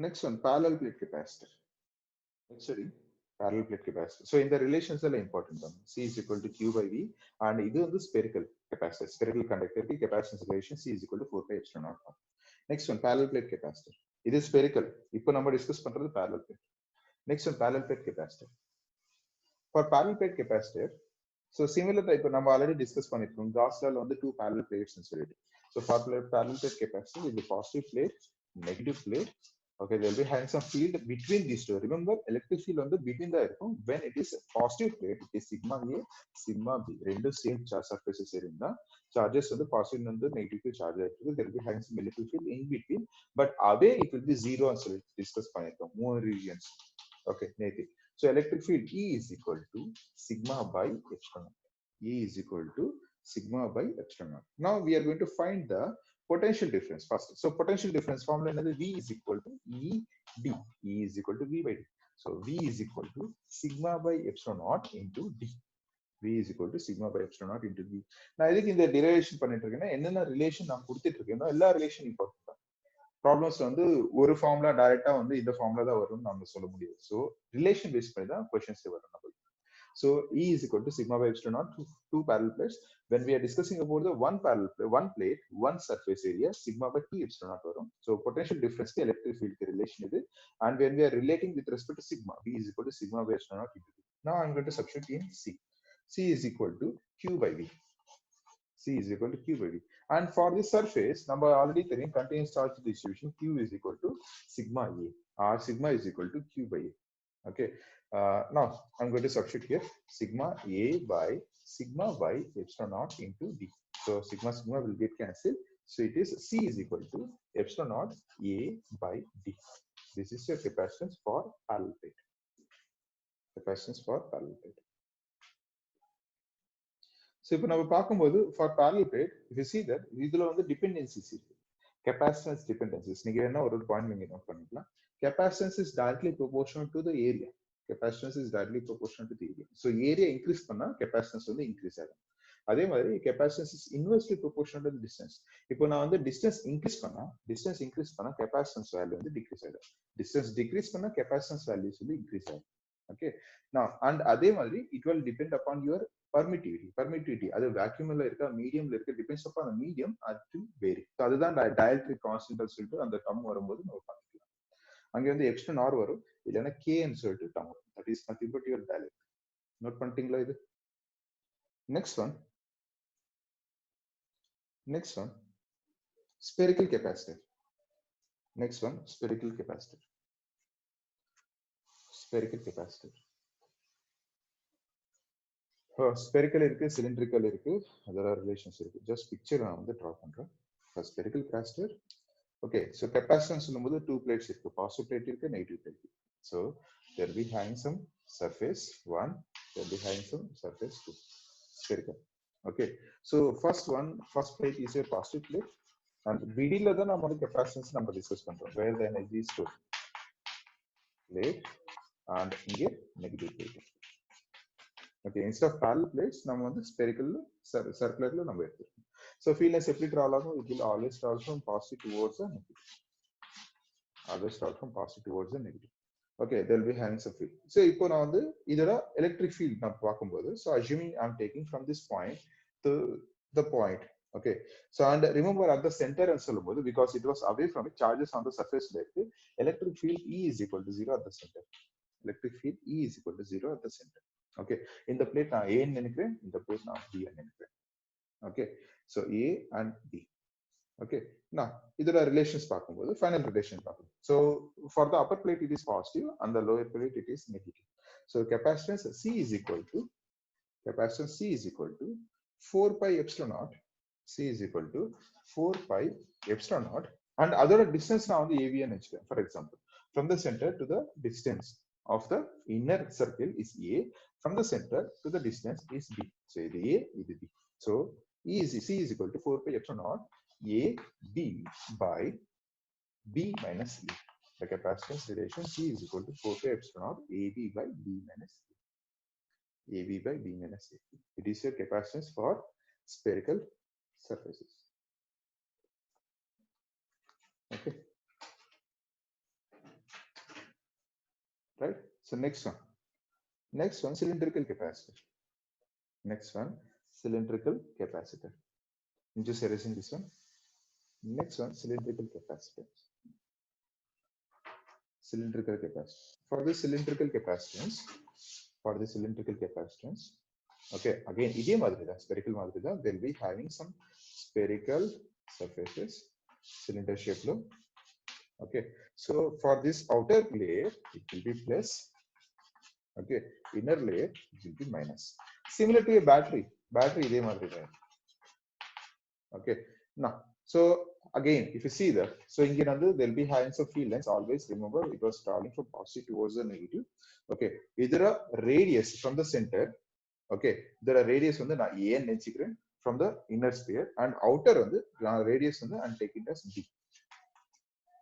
S1: Next one, parallel plate capacitor. Sorry, parallel plate capacitor. So in the relations are important one. C is equal to Q by V, and this is the spherical capacitor. Spherical conductor capacitance relation C is equal to 4 pi epsilon naught. Next one, parallel plate capacitor. This is spherical. Now we discuss parallel plate. Next one, parallel plate capacitor. For parallel plate capacitor, so similar type, we already discussed Gauss law on the two parallel plates. So for parallel plate capacitor, is the positive plate, negative plate. Okay, there will be having some field between these two. Remember, electric field on the between the when it is positive plate, it is sigma A, sigma B. Rendo same charge surfaces in the charges on the positive and the negative charge. There will be having some electric field in between, but away it will be zero. So let's discuss more regions. Okay, negative. So electric field E is equal to sigma by epsilon. E is equal to sigma by epsilon. Now we are going to find the potential difference first. So potential difference formula another V is equal to ED. E is equal to V by D. So V is equal to sigma by epsilon naught into D. V is equal to sigma by epsilon naught into D. Now I think in the derivation பண்ணிட்டு இருக்கேன்னா என்னென்ன relation நான் கொடுத்துட்டு இருக்கேனோ எல்லா relation important தான். Problems வந்து ஒரு formula டைரக்டா வந்து இந்த ஃபார்முலா தான் வரும்னு நம்ம சொல்ல முடியாது. ஸோ ரிலேஷன் பேஸ் பண்ணி தான் கொஸ்டின்ஸ் வரும் நம்ம. So E is equal to sigma by epsilon naught to two parallel plates. When we are discussing about the one parallel plate, one plate, one surface area, sigma by T epsilon naught varum. So potential difference to electric field relation is it. And when we are relating with respect to sigma, V is equal to sigma by epsilon naught into V. Now I'm going to substitute in C. C is equal to Q by V. C is equal to Q by V. And for this surface, number already telling continuous charge distribution, Q is equal to sigma A. Or sigma is equal to Q by A. Okay. Now I'm going to substitute here sigma A by sigma by epsilon naught into D. So sigma will get cancelled. So it is C is equal to epsilon naught A by D. This is your capacitance for parallel plate. Capacitance for parallel plate. So if we talk about for parallel plate, if you see that these are the dependencies. Capacitance dependencies. You know one point. Capacitance is directly proportional to the area. Capacitance is directly proportional to the area. So area increase panna, capacitance will increase. அதே மாதிரி capacitance is inversely proportional to the distance. இப்போ நான் வந்து distance increase பண்ணா capacitance value வந்து decrease ஆயிடும். Distance decrease பண்ணா capacitance values will increase ஆயிடும். Okay. Now and அதே மாதிரி it will depend upon your permittivity. அது vacuumல இருக்க mediumல இருக்க depends upon the medium to vary. So அதுதான் dielectric constant சொல்லிட்டு அந்த term வரும்போது நம்ம பார்க்கலாம். அங்க வந்து epsilon r வரும் இல்லனா k ன்னு சொல்லிட்டு term வரும். That is nothing but your dielectric. Note பண்ணிட்டீங்களா இது? Next one, spherical capacitor. Next one, spherical capacitor. Spherical capacitor. Spherical irukku, cylindrical irukku, other relations irukku. Just picture நான் வந்து draw பண்றேன். For spherical capacitor. Okay, so capacitance சொல்லும்போது two plates irukku, positive plate irukku, negative plate irukku. So there will be having some surface 1, there will be having some surface 2. Spherical. Okay, so first plate is a positive plate, and BD la dhan namu capacitance number discuss pandrom, where the energy is stored. Plate and here negative plate. Okay, instead of parallel plates namu vandu spherical circular la namu eduthukom. So field line separate travel agum, it will always travel from positive towards the negative. Always travel from positive towards the negative. Okay, there will be having some field. So ipo na vandu idara electric field na paakumbodhu, so assuming I am taking from this point to the point, Okay, so and remember at the center and சொல்லும்போது because it was away from it, charges on the surface left, electric field E is equal to 0 at the center. Electric field E is equal to 0 at the center. Okay, in the plate நான் A ன்னு நினைக்கிறேன், in the plate நான் B ன்னு நினைக்கிறேன். Okay, so A and B. Okay, now இதோட relations பார்க்கும்போது final relation பார்க்கணும். So for the upper plate it is positive and the lower plate it is negative. So capacitance C is equal to 4 pi epsilon naught. C is equal to 4 pi epsilon naught, and அதோட distance நான் வந்து AB ன்னு வச்சுக்கிறேன். For example, from the center to the distance of the inner circle is A, from the center to the distance is B. So இது A, இது B. So C is equal to 4 pi epsilon naught A B by B minus E. The capacitance relation C is equal to 4 pi epsilon naught AB by B minus E. AB by B minus A. It is your capacitance for spherical surfaces. Okay. Right. So next one cylindrical capacitor. Next one cylindrical capacitor. I'm just erasing this one. Next one cylindrical capacitor. Cylindrical capacitor. For the cylindrical capacitance, okay, again idea madri da, spherical madri da, they'll be having some spherical surfaces, cylinder shape lo. Okay, so for this outer layer it will be plus, okay, inner layer it will be minus. Similar to a battery idea madri da. Okay, now so again if you see that, so inge nandu they'll be having some field lines. Always remember it was traveling from positive towards the negative. Okay, idhara radius from the center, okay, there are radius வந்து நான் A ன்னு நினைச்சுக்கிறேன் from the inner sphere, and outer வந்து radius வந்து I'm taking as B.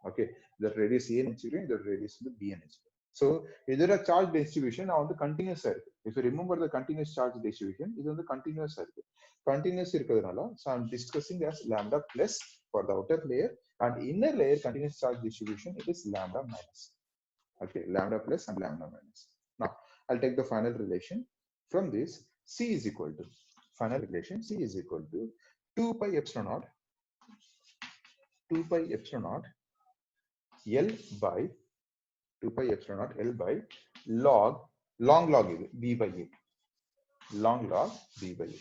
S1: Okay, the radius A ன்னு நினைச்சுக்கிறேன், the radius வந்து B ன்னு நினைச்சுக்கிறேன். So இதோட charge distribution நான் வந்து continuous இருக்கு. If you remember the continuous charge distribution, இது வந்து continuous இருக்கு. Continuous இருக்கிறதுனால, so I'm discussing as lambda plus for the outer layer, and inner layer continuous charge distribution it is lambda minus. Okay, lambda plus and lambda minus. Now I'll take the final relation. From this, C is equal to, final relation, C is equal to 2 pi epsilon naught L by 2 pi epsilon naught L by long log B by A. Long log B by A.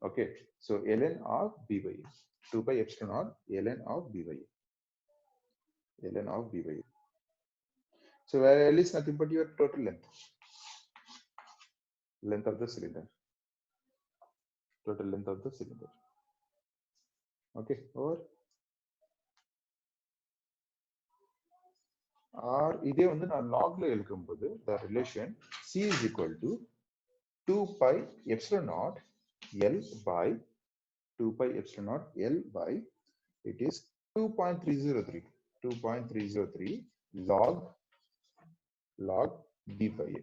S1: Okay, so ln of B by A. 2 pi epsilon naught ln of B by A. ln of B by A. So where L is nothing but your total length of the cylinder, total length of the cylinder. Okay, or இதே வந்து நான் logல எழுதும்போது the relation C is equal to 2 pi epsilon naught L by 2 pi epsilon naught L by, it is 2.303 log B by A.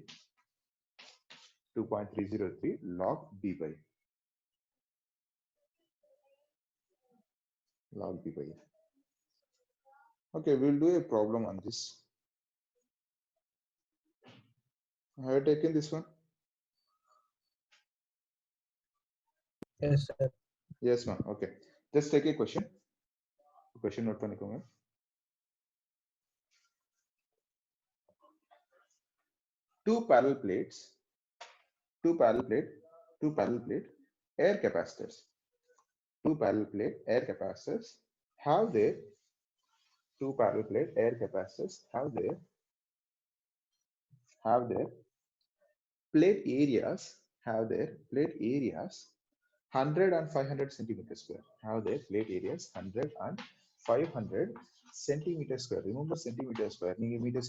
S1: 2.303 log B by A. Log B by A. Okay, we'll do a problem on this. Have you taken this one?
S2: Yes, sir.
S1: Yes, ma'am. Okay. Just take a question. Question note பண்ணிக்கோங்க. Two parallel plate air capacitors. Two parallel plate air capacitors have their plate areas 100 and 500 centimeters square. Have their plate areas 100 and 500 centimeters square. Remember centimeter square. Meters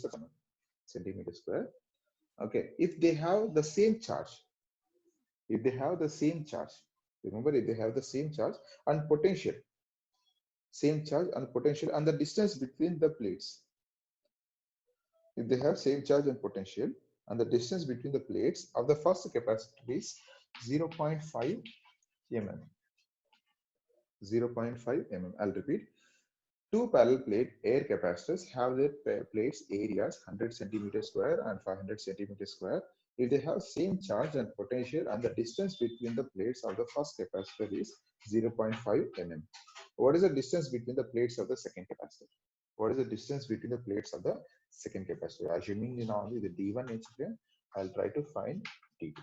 S1: centimeter square. Okay. If they have the same charge, remember if they have the same charge and potential, and the distance between the plates. If they have same charge and potential, and the distance between the plates of the first capacitor is 0.5 mm. 0.5 mm. I'll repeat. Two parallel plate air capacitors have their plates areas 100 centimeter square and 500 centimeter square. If they have same charge and potential, and the distance between the plates of the first capacitor is 0.5 mm. What is the distance between the plates of the second capacitor? What is the distance between the plates of the second capacitor? Assuming now the D1 HP, I'll try to find D2.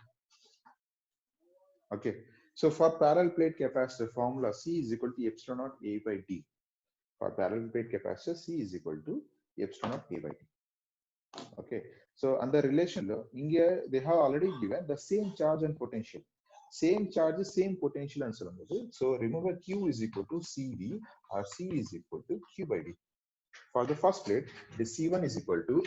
S1: Okay, so for parallel plate capacitor formula, C is equal to epsilon naught A by D. For parallel plate capacitor, C is equal to epsilon naught A by D. Okay, so under relation, India they have already given the same charge and potential. Same charge, same potential and so on. So remember Q is equal to CV or C is equal to Q by D. For the first plate, the C1 is equal to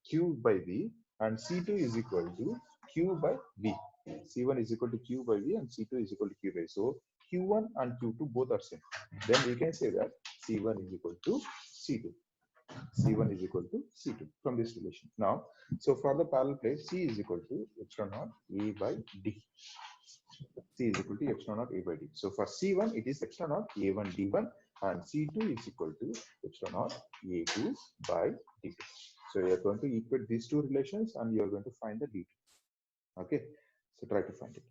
S1: Q by V and C2 is equal to Q by V. C1 is equal to Q by V and C2 is equal to Q by V. So Q1 and Q2 both are same. Then we can say that C1 is equal to C2. C1 is equal to C2 from this relation. Now, so for the parallel plate, C is equal to epsilon naught A by D. C is equal to epsilon naught A by D. So for C1, it is epsilon naught A1 D1 and C2 is equal to epsilon naught A2 by D2. So you are going to equate these two relations and you are going to find the D2. Okay, so try to find it.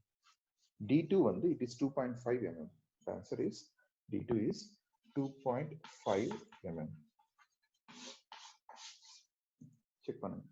S1: D2 only, it is 2.5 mm. The answer is D2 is 2.5 mm. Check பண்ணுங்க.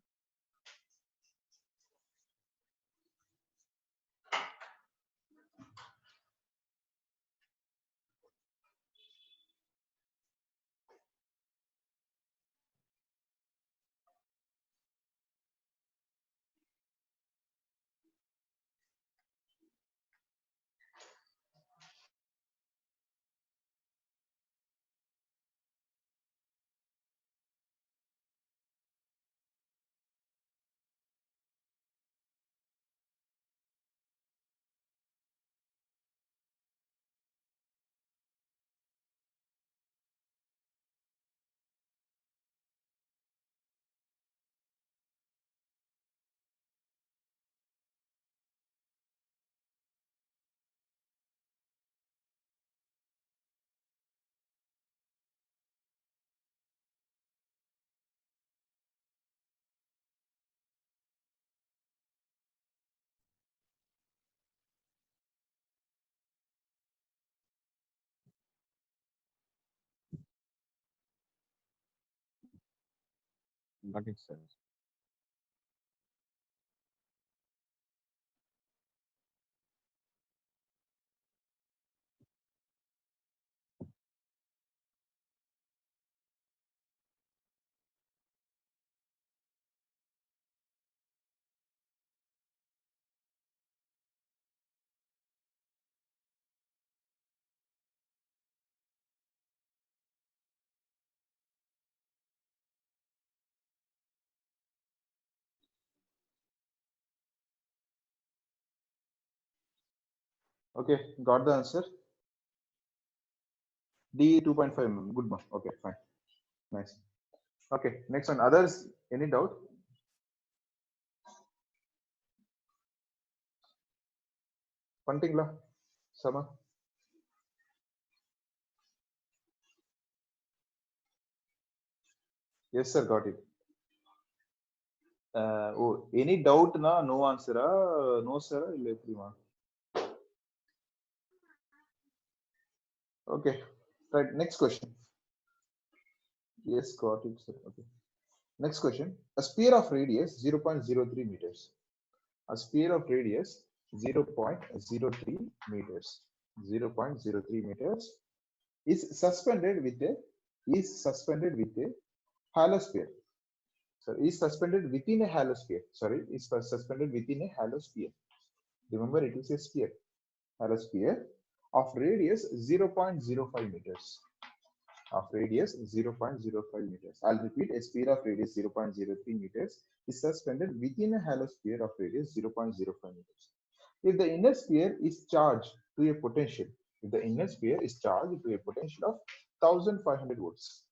S1: Got it, sir. Okay, got the answer. D 2.5 mm. Good one. Okay, fine. Nice. Okay, next one. Others, any doubt? Puntingla, Sama. Yes, sir, got it. Oh, any doubt? Na, no answer. No, sir. Okay, right. Next question. Yes, got it, sir. Okay. Next question. A sphere of radius 0.03 meters. A sphere of radius 0.03 meters. 0.03 meters is suspended with a halosphere. So is suspended within a halosphere. Sorry, is suspended within a halosphere. Remember, it is a sphere. Halosphere of radius 0.05 meters. Of radius 0.05 meters. I'll repeat, a sphere of radius 0.03 meters is suspended within a halosphere of radius 0.05 meters. If the inner sphere is charged to a potential, of 1500 volts,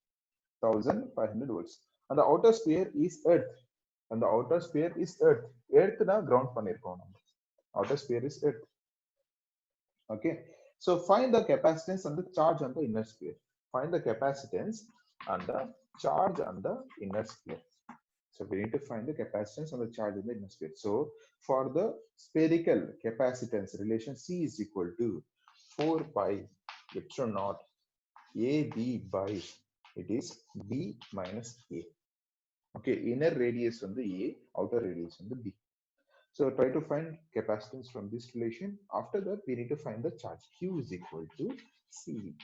S1: 1500 volts, and the outer sphere is earth, earth na ground பண்ணிருக்கோம். Outer sphere is earth. Okay, so find the capacitance and the charge on the inner sphere. Find the capacitance and the charge on the inner sphere. So we need to find the capacitance and the charge in the inner sphere. So for the spherical capacitance relation, C is equal to 4 pi epsilon naught AB by it is B minus A. Okay, inner radius on the A, outer radius on the B. So try to find capacitance from this relation. After that, we need to find the charge. Q is equal to C.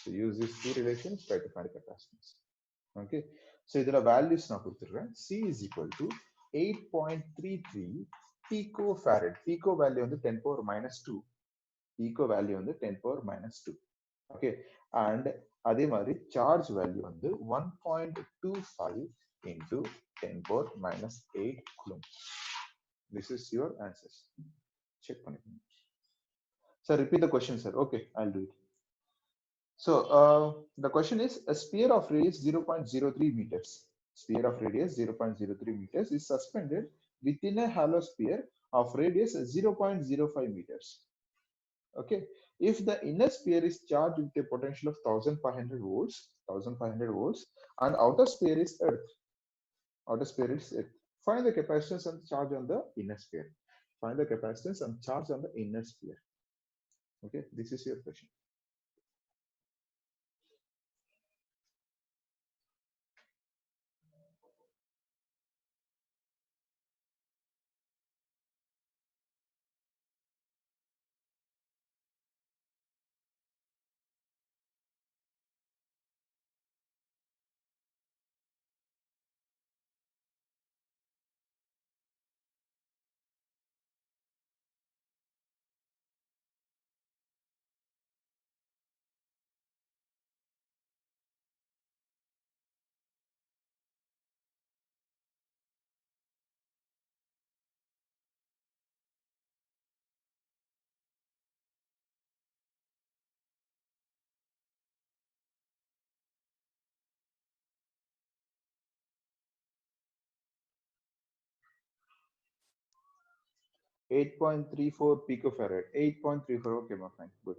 S1: So use these two relations, try to find capacitance. Okay. So the values now C is equal to 8.33 picofarad. Pico value on the 10 power minus 2. Pico value on the 10 power minus 2. Okay. And அதே மாதிரி charge value on the 1.25 into 10 power minus 8 coulomb. This is your answers. Check பண்ணிக்கோங்க. Sir, repeat the question, sir. Okay, I'll do it. So the question is, a sphere of radius 0.03 meters. Sphere of radius 0.03 meters is suspended within a hollow sphere of radius 0.05 meters. Okay. If the inner sphere is charged with a potential of 1500 volts, and outer sphere is Earth. Outer sphere is Earth. Find the capacitance and charge on the inner sphere. Find the capacitance and charge on the inner sphere. Okay, this is your question. .34 picofarad. 8.34. Okay, my fine. Good.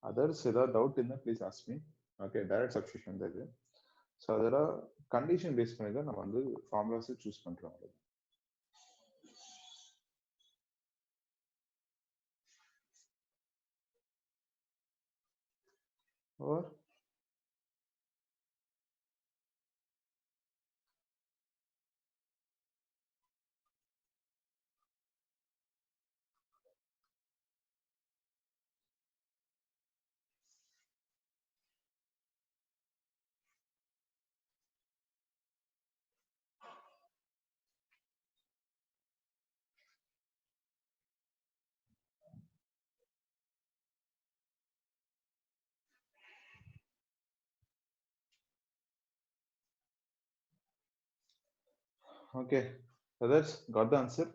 S1: Others, doubt in that, please ask me. Okay, direct substitution there. So there are condition based பண்ணி தான் நம்ம வந்து formulas choose பண்றோம். Or okay, others got the answer.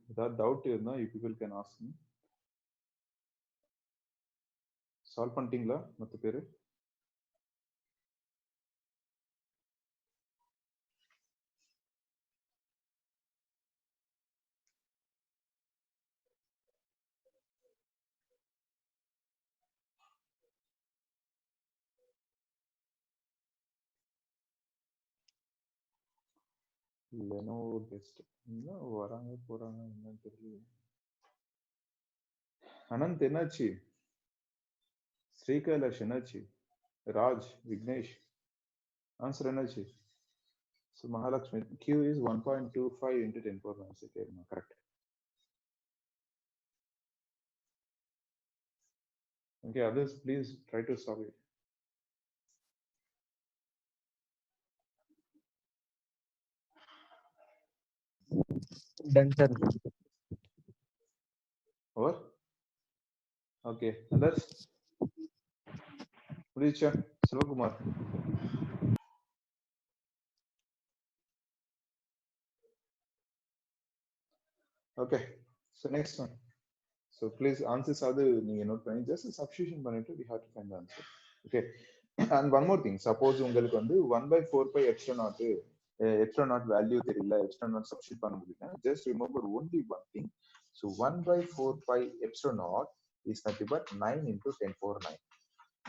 S1: Without doubt, you people can ask me. Solve பண்ணிட்டீங்களா மொத்த பேரு? Lenovo guest. என்ன வராங்க போறாங்க என்னன்னு தெரியல. அனந்த் என்னாச்சு? ஸ்ரீகைலாஷ் என்னாச்சு? ராஜ், விக்னேஷ் ஆன்சர் என்னாச்சு? So Mahalakshmi, Q is 1.25 into 10 power minus 8. Correct. Okay, others please try to solve it.
S2: Done, sir.
S1: Over. Okay. Others? Richa, Selvakumar. Okay. So next one. So please answers are the note பண்ணி just a substitution பண்ணிட்டு we have to find the answer. Okay. And one more thing. Suppose உங்களுக்கு வந்து 1/4 pi epsilon naught epsilon naught value தெரியல epsilon naught substitute பண்ண முடியல. Just remember only one thing. So 1/4 pi epsilon naught is nothing but 9 into 10 power 9.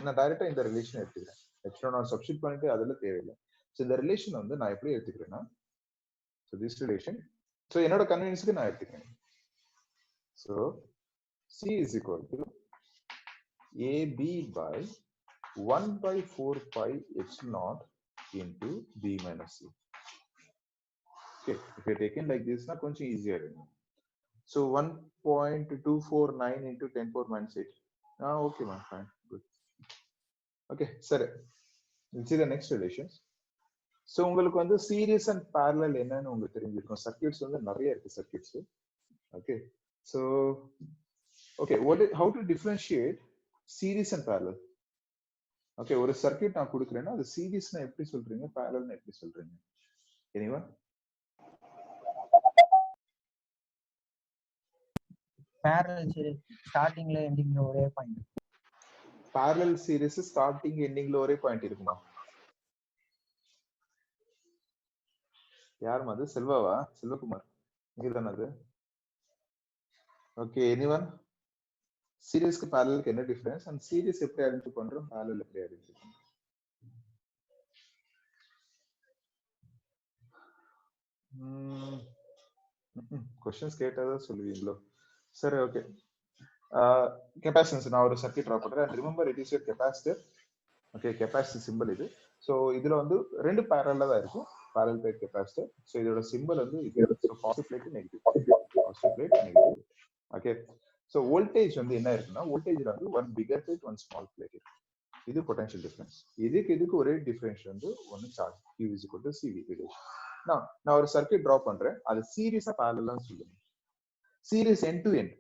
S1: நான் டைரக்டா இந்த relation எடுத்துக்கிறேன். epsilon naught substitute பண்ணிட்டு அதெல்லாம் தேவையில்லை. So இந்த ரிலேஷன் வந்து நான் எப்படி எடுத்துக்கிறேன்னா so this relation so என்னோட கன்வீனியன்ஸ்க்கு நான் எடுத்துக்கிறேன். So C is equal to AB by 1/4 pi epsilon naught into B minus C. Okay, if you're taken like this, now it's easier. So 1.249 into 10 power minus 8. Ah, okay, man, fine, good. Okay, sir. We'll see the next relations. So உங்களுக்கு வந்து series and parallel என்னன்னு உங்களுக்கு தெரிஞ்சிருக்கும். Circuits வந்து நிறைய இருக்கு circuits. Okay, so okay, how to differentiate series and parallel? Okay, ஒரு circuit நான் கொடுக்கிறேன்னா அது சீரிஸ்னா எப்படி சொல்றீங்க parallelனா எப்படி சொல்றீங்க? Anyone?
S2: Parallel series startingல endingல ஒரே பாயிண்ட்.
S1: Parallel series starting endingல ஒரே பாயிண்ட் இருக்குமா? யார் அது? செல்வாவா? செல்வகுமார். இதுதானே அது? Okay, anyone? Series க்கு parallel க்கு என்ன difference and series எப்படி ஐடென்டிஃபை பண்றோம் parallel எப்படி ஐடென்டிஃபை பண்றோம்? கொஸ்டின்ஸ் கேட்டாதான் சொல்லுவீங்களோ? சரி, ஓகே. கெபாசிட்டன்ஸ் நான் ஒரு சர்க்யூட் ட்ரா பண்றேன். and remember it is your capacitor. Okay, capacitor symbol இது. So இதுல வந்து ரெண்டு parallel தான் இருக்கும். parallel plate capacitor. So இதோட symbol வந்து இது. So positive plate negative. Positive plate negative. Okay. So voltage வந்து என்ன இருக்குன்னா voltageல வந்து one bigger plate one small plate. இது potential difference. இதுக்கு ஒரே difference வந்து ஒன்னு charge. Q is equal to CV relation. நான் ஒரு சர்க்யூட் டிரா பண்றேன். அது சீரிஸா parallel சொல்லுங்க. Series end to end.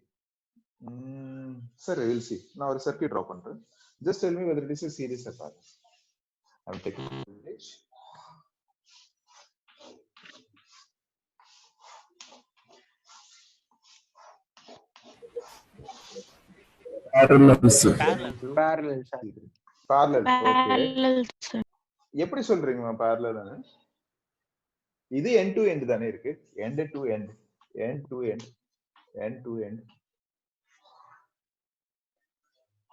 S1: Sir, we'll see. நான் ஒரு சர்க்யூட் டிரா பண்றேன். Just tell me whether it is a series or parallel. I'm taking voltage.
S7: Parallel, sir.
S2: Parallel, sir.
S1: Parallel, okay.
S6: Parallel, sir.
S1: எப்படி சொல்றீங்க parallel? இது end to end தானே இருக்கு. End to end. End to end. End to end.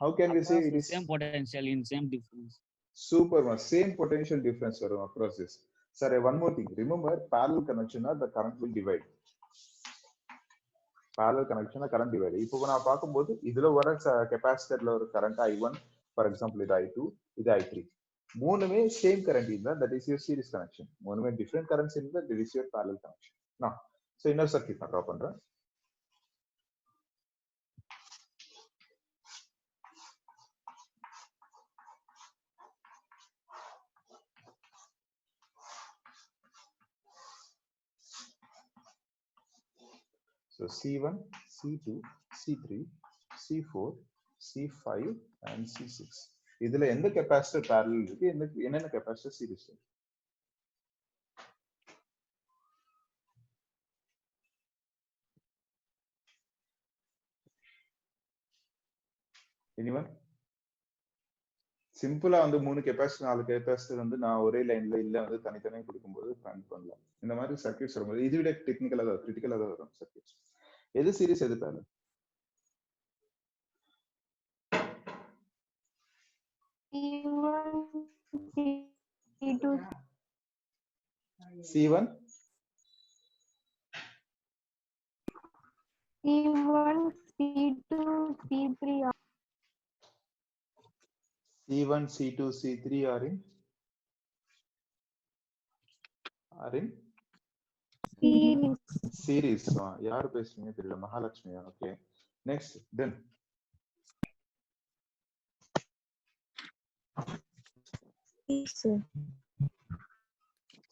S1: How can we say it is
S8: same potential in same difference?
S1: Super, same potential difference across this. Sir, one more thing. Remember, parallel connection, the current will divide. Parallel connection, the current divide. இப்போ நான் பார்க்கும்போது இதுல வர கெபாசிட்டர்ல ஒரு current I1, for example, இது I2, இது I3. மூணுமே same current இருந்தா that is your series connection. மூணுமே different currents இருந்தா that is your parallel connection. Now, so இன்னொரு சர்க்யூட் நான் டிரா பண்றேன். So C1, C2, C3, C4, C5 and C6. இதுல எந்த கெபாசிட்டர் parallel இருக்கு, என்னென்ன கெபாசிட்டர் சீரிஸ் இருக்கு? Anyone? சிம்பிளா வந்து மூணு கெபாசிட்டர் நாலு கெபாசிட்டர் வந்து நான் ஒரே லைன்ல இல்ல வந்து தனித்தனியா கொடுக்கும்போது கனெக்ட் பண்ணலாம். இந்த மாதிரி சர்க்யூட்ஸ் வரும்போது இது விட டெக்னிக்கலா தான் கிரிட்டிக்கலா தான் வரும் சர்க்யூட்ஸ். எது சீரிஸ் எது parallel? C1,
S6: C1, C2, C3.
S1: C1, C2, C3 are in series. யார் பேசுறீங்க தெரியல. மகாலட்சுமியா? ஓகே. நெக்ஸ்ட் தென்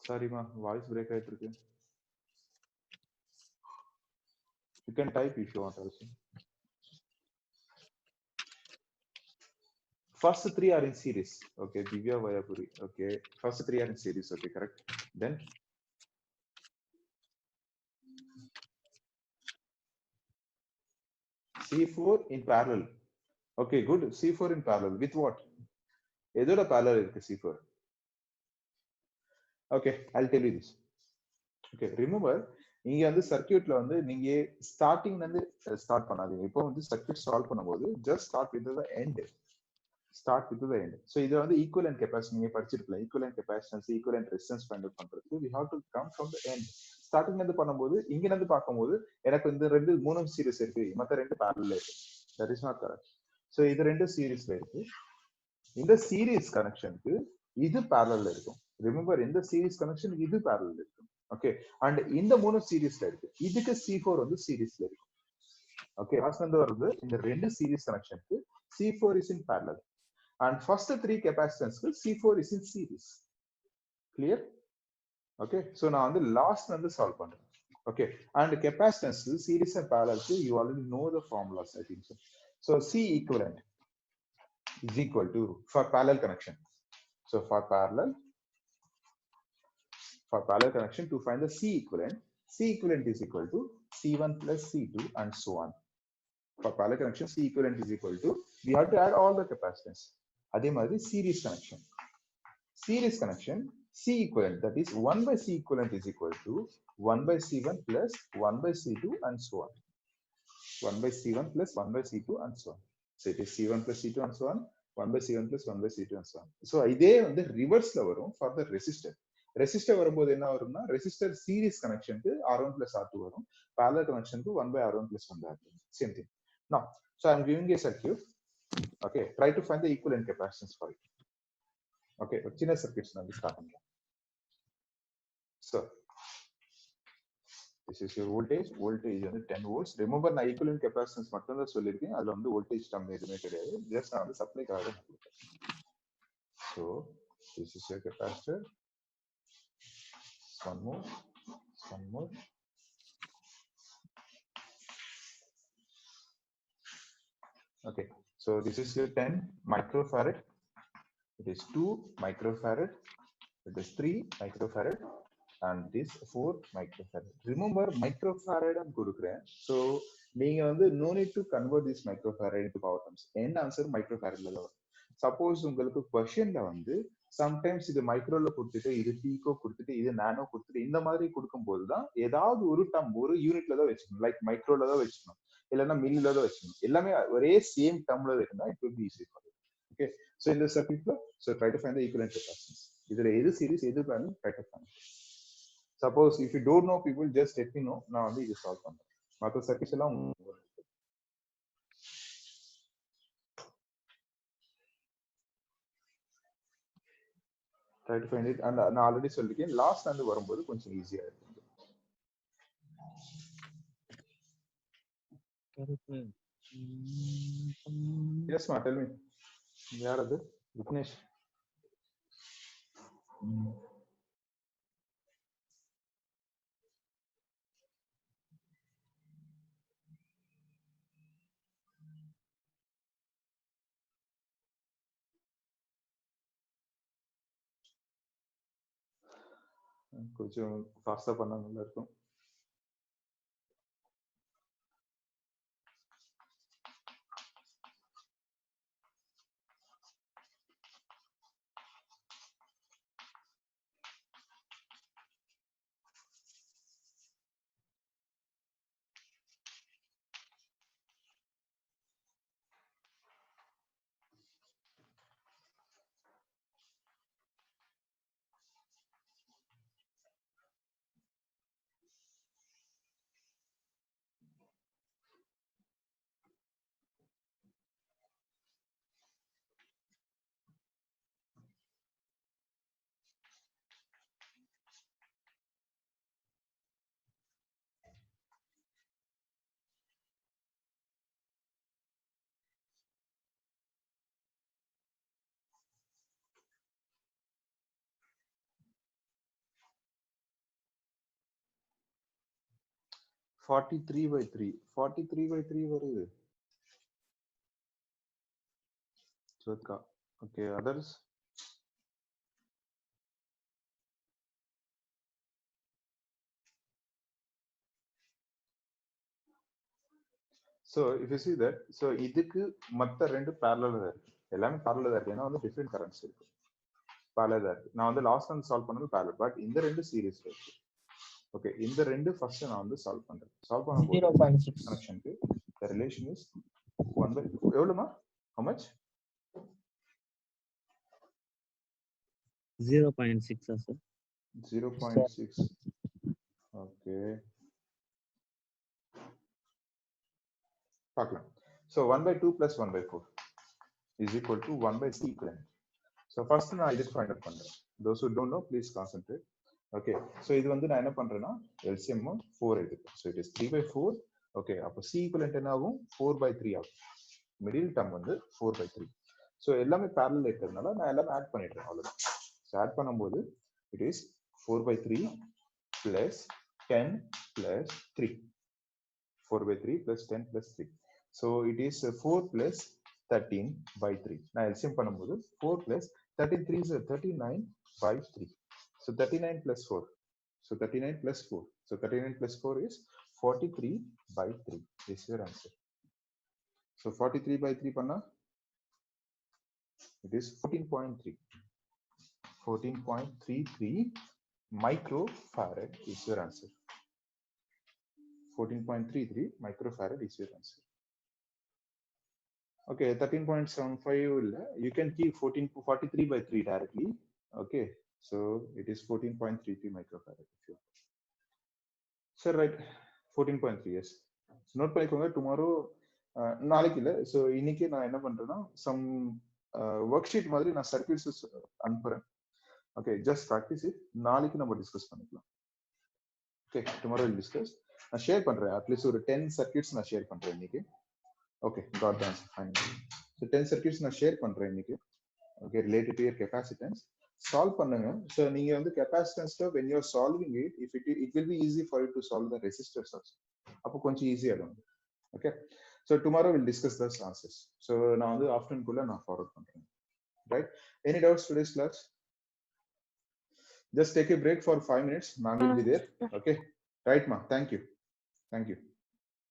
S1: சாரிமா வாய்ஸ் பிரேக் ஆயிட்டு இருக்கு. You can type if you want also. First three are in series. Okay, Divya Vayapuri. Okay, first three are in series. Okay, correct. Then C4 in parallel. Okay, good. C4 in parallel with what? எதோட parallel இருக்கு C4? Okay, I'll tell you this. Okay, remember நீங்க வந்து சர்க்யூட்ல வந்து நீங்க ஸ்டார்டிங்ல இருந்து start பண்ணாதீங்க. இப்போ வந்து சர்க்யூட் சால்வ் பண்ணும்போது just start with the end. Start with the end. So இது வந்து equivalent capacity நீங்க படிச்சிருக்கலாம். equivalent capacitance, equivalent resistance find out பண்றதுக்கு we have to come from the end. ஸ்டார்டிங்ல இருந்து பண்ணும்போது இங்க இருந்து பார்க்கும்போது எனக்கு இந்த ரெண்டு மூணு சீரிஸ் இருக்கு, மத்த ரெண்டு parallel இருக்கு. That is not correct. So இது ரெண்டு சீரிஸ்ல இருக்கு. இந்த சீரிஸ் கனெக்ஷனுக்கு இது parallel இருக்கும். Remember இந்த சீரிஸ் கனெக்ஷன் இது parallel இருக்கும். ஓகே, அண்ட் இந்த மூணு சீரிஸ்ல இருக்கு. இதுக்கு C4 வந்து சீரிஸ்ல இருக்கு. ஓகே, லாஸ்ட் வந்து வருது இந்த ரெண்டு series கனெக்ஷனுக்கு C4 is in parallel. And first three capacitance C4 is in series. Clear? Okay, so now on the last one the solve பண்றேன். Okay, and capacitance series and parallel, you already know the formulas, I think so. So C equivalent is equal to, for parallel connection, so for parallel connection, to find the C equivalent is equal to C1 plus C2 and so on. For parallel connection, C equivalent is equal to, we have to add all the capacitance. அதே மாதிரி series connection C equivalent, that is 1 by C equivalent is equal to 1 by C1 plus 1 by C2 and so on. 1 by C1 plus 1 by C2 and so on. So it is C1 plus C2 and so on, 1 by C1 plus 1 by C2 and so on. So இதே வந்து ரிவர்ஸ்ல வரும் for the resistor வரும்போது என்ன வரும்னா resistor series connection க்கு R1 plus R2 வரும், parallel connection க்கு 1 by R1 plus 1 by R2. Same thing. Now, so I'm giving a circuit. Okay, try to find the equivalent capacitance for it. Okay, சின்ன circuits நான் start பண்றேன். So this is your voltage வந்து 10 volts. Remember நான் equivalent capacitance மட்டும் தான் சொல்லிருக்கேன், அதுல வந்து voltage term எதுவுமே கிடையாது. Just நான் வந்து சப்ளைக்காக தான் கொடுத்தேன். So this is your capacitor. One more. Okay, so this is your 10 microfarad. It is 2 microfarad. It is 3 microfarad. And this 4 microfarad. Remember microfarad and கொடுக்கிறேன். So நீங்க வந்து no need to convert this microfarad into power terms. End answer microfaradல வரும். Suppose உங்களுக்கு questionல வந்து sometimes இது மைக்ரோல கொடுத்துட்டு இது பீக்கோ கொடுத்துட்டு இது நானோ கொடுத்துட்டு இந்த மாதிரி கொடுக்கும்போது தான் ஏதாவது ஒரு டர்ம் ஒரு யூனிட்ல தான் வச்சுக்கணும், லைக் மைக்ரோல தான் வச்சுக்கணும், இல்லைன்னா மில்லில தான் வச்சுக்கணும். எல்லாமே ஒரே சேம் டர்ம்ல இருந்தா it will be easy for you. Okay, so in the circuit, so try to find the equivalent capacitance. இதுல எது சீரிஸ் எது parallel try to find. Suppose if you don't know, people just let me know. நான் வந்து இது solve பண்றேன். மற்ற circuits எல்லாம் try to find it. And நான் ஆல்ரெடி சொல்லிருக்கேன், லாஸ்ட் வந்து வரும்போது கொஞ்சம் ஈஸியா இருக்கும். Yes ma, tell me. யார் அது? விக்னேஷ். கொஞ்சம் ஃபாஸ்டா பண்ணா நல்லா இருக்கும். 43/3 43/3 வருது Swadka. Okay, others? So if you see that, so இதுக்கு மத்த ரெண்டு parallel இருக்கு. எல்லாமே parallel இருக்கு. ஏன்னா வந்து different currents இருக்கு. parallel இருக்கு. நான் வந்து லாஸ்ட் டைம் சால்வ் பண்ணது parallel, பட் இந்த ரெண்டு சீரிஸ் இருக்கு. ஓகே, இந்த ரெண்டு ஃபர்ஸ்ட் நான் வந்து சால்வ் பண்றேன். சால்வ் பண்ணும்போது
S2: 0.6.
S1: கனெக்ஷனுக்கு the relation is 1 by எவ்வளவுமா? How much?
S8: 0.6, sir.
S1: 0.6. Okay. பார்க்கலாம். So 1/2 plus 1/4 is equal to 1/c equivalent. So first நான் இதுக்கு find out பண்றேன். Those who don't know, please concentrate. Okay. So இது வந்து நான் என்ன பண்றேன்னா LCM 4 எடுத்துக்கிறேன். So it is 3/4. Okay. அப்போ c equivalent என்ன ஆகும்? 4/3 ஆகும். மிடில் டேர்ம் வந்து 4/3. So எல்லாமே parallel இருக்கிறதுனால நான் எல்லாமே ஆட் பண்ணிடுறேன் அவ்வளவுதான். So ஆட் பண்ணும்போது it is 4/3 plus 10 plus 3. 4/3 plus 10 plus 3. So it is 4 plus 13/3. Now LCM பண்ணும்போது 4 plus 13 is 39/3. So 39 plus 4. So 39 plus 4. So 39 plus 4 is 43/3. This is your answer. So 43/3 panna it is 14.3. 14.33 microfarad is your answer. 14.33 microfarad is your answer. Okay, 13.75. You can keep 43/3 directly. Okay, so it is 14.33 microfarad. Sir, right? 14.3, yes. So note பண்ணிக்கோங்க, tomorrow நாளைக்கு இல்ல. So இன்னைக்கு நான் என்ன பண்றேன்னா some worksheet மாதிரி நான் circuits அனுப்புறேன். Okay, just practice it. நாளைக்கு நம்ம டிஸ்கஸ் பண்ணிக்கலாம். Okay, tomorrow we'll discuss. நான் ஷேர் பண்றேன். அட்லீஸ்ட் ஒரு 10 சர்க்யூட்ஸ் நான் ஷேர் பண்றேன் இன்னைக்கு. Okay, got the answer. Fine. So 10 circuits நான் ஷேர் பண்றேன் இன்னைக்கு. Okay, related to your capacitance. Solve பண்ணுங்க. So நீங்க வந்து capacitance when you are solving it, if it will be easy for you to solve the resistors also. அப்போ கொஞ்சம் ஈஸியா இருக்கும். Okay. So tomorrow we'll discuss those answers. So நான் வந்து afternoon குள்ள நான் forward பண்றேன். Right? Any doubts today's class? Just take a break for 5 minutes. Ma'am will be there. Okay. Right, ma. Thank you. Thank you.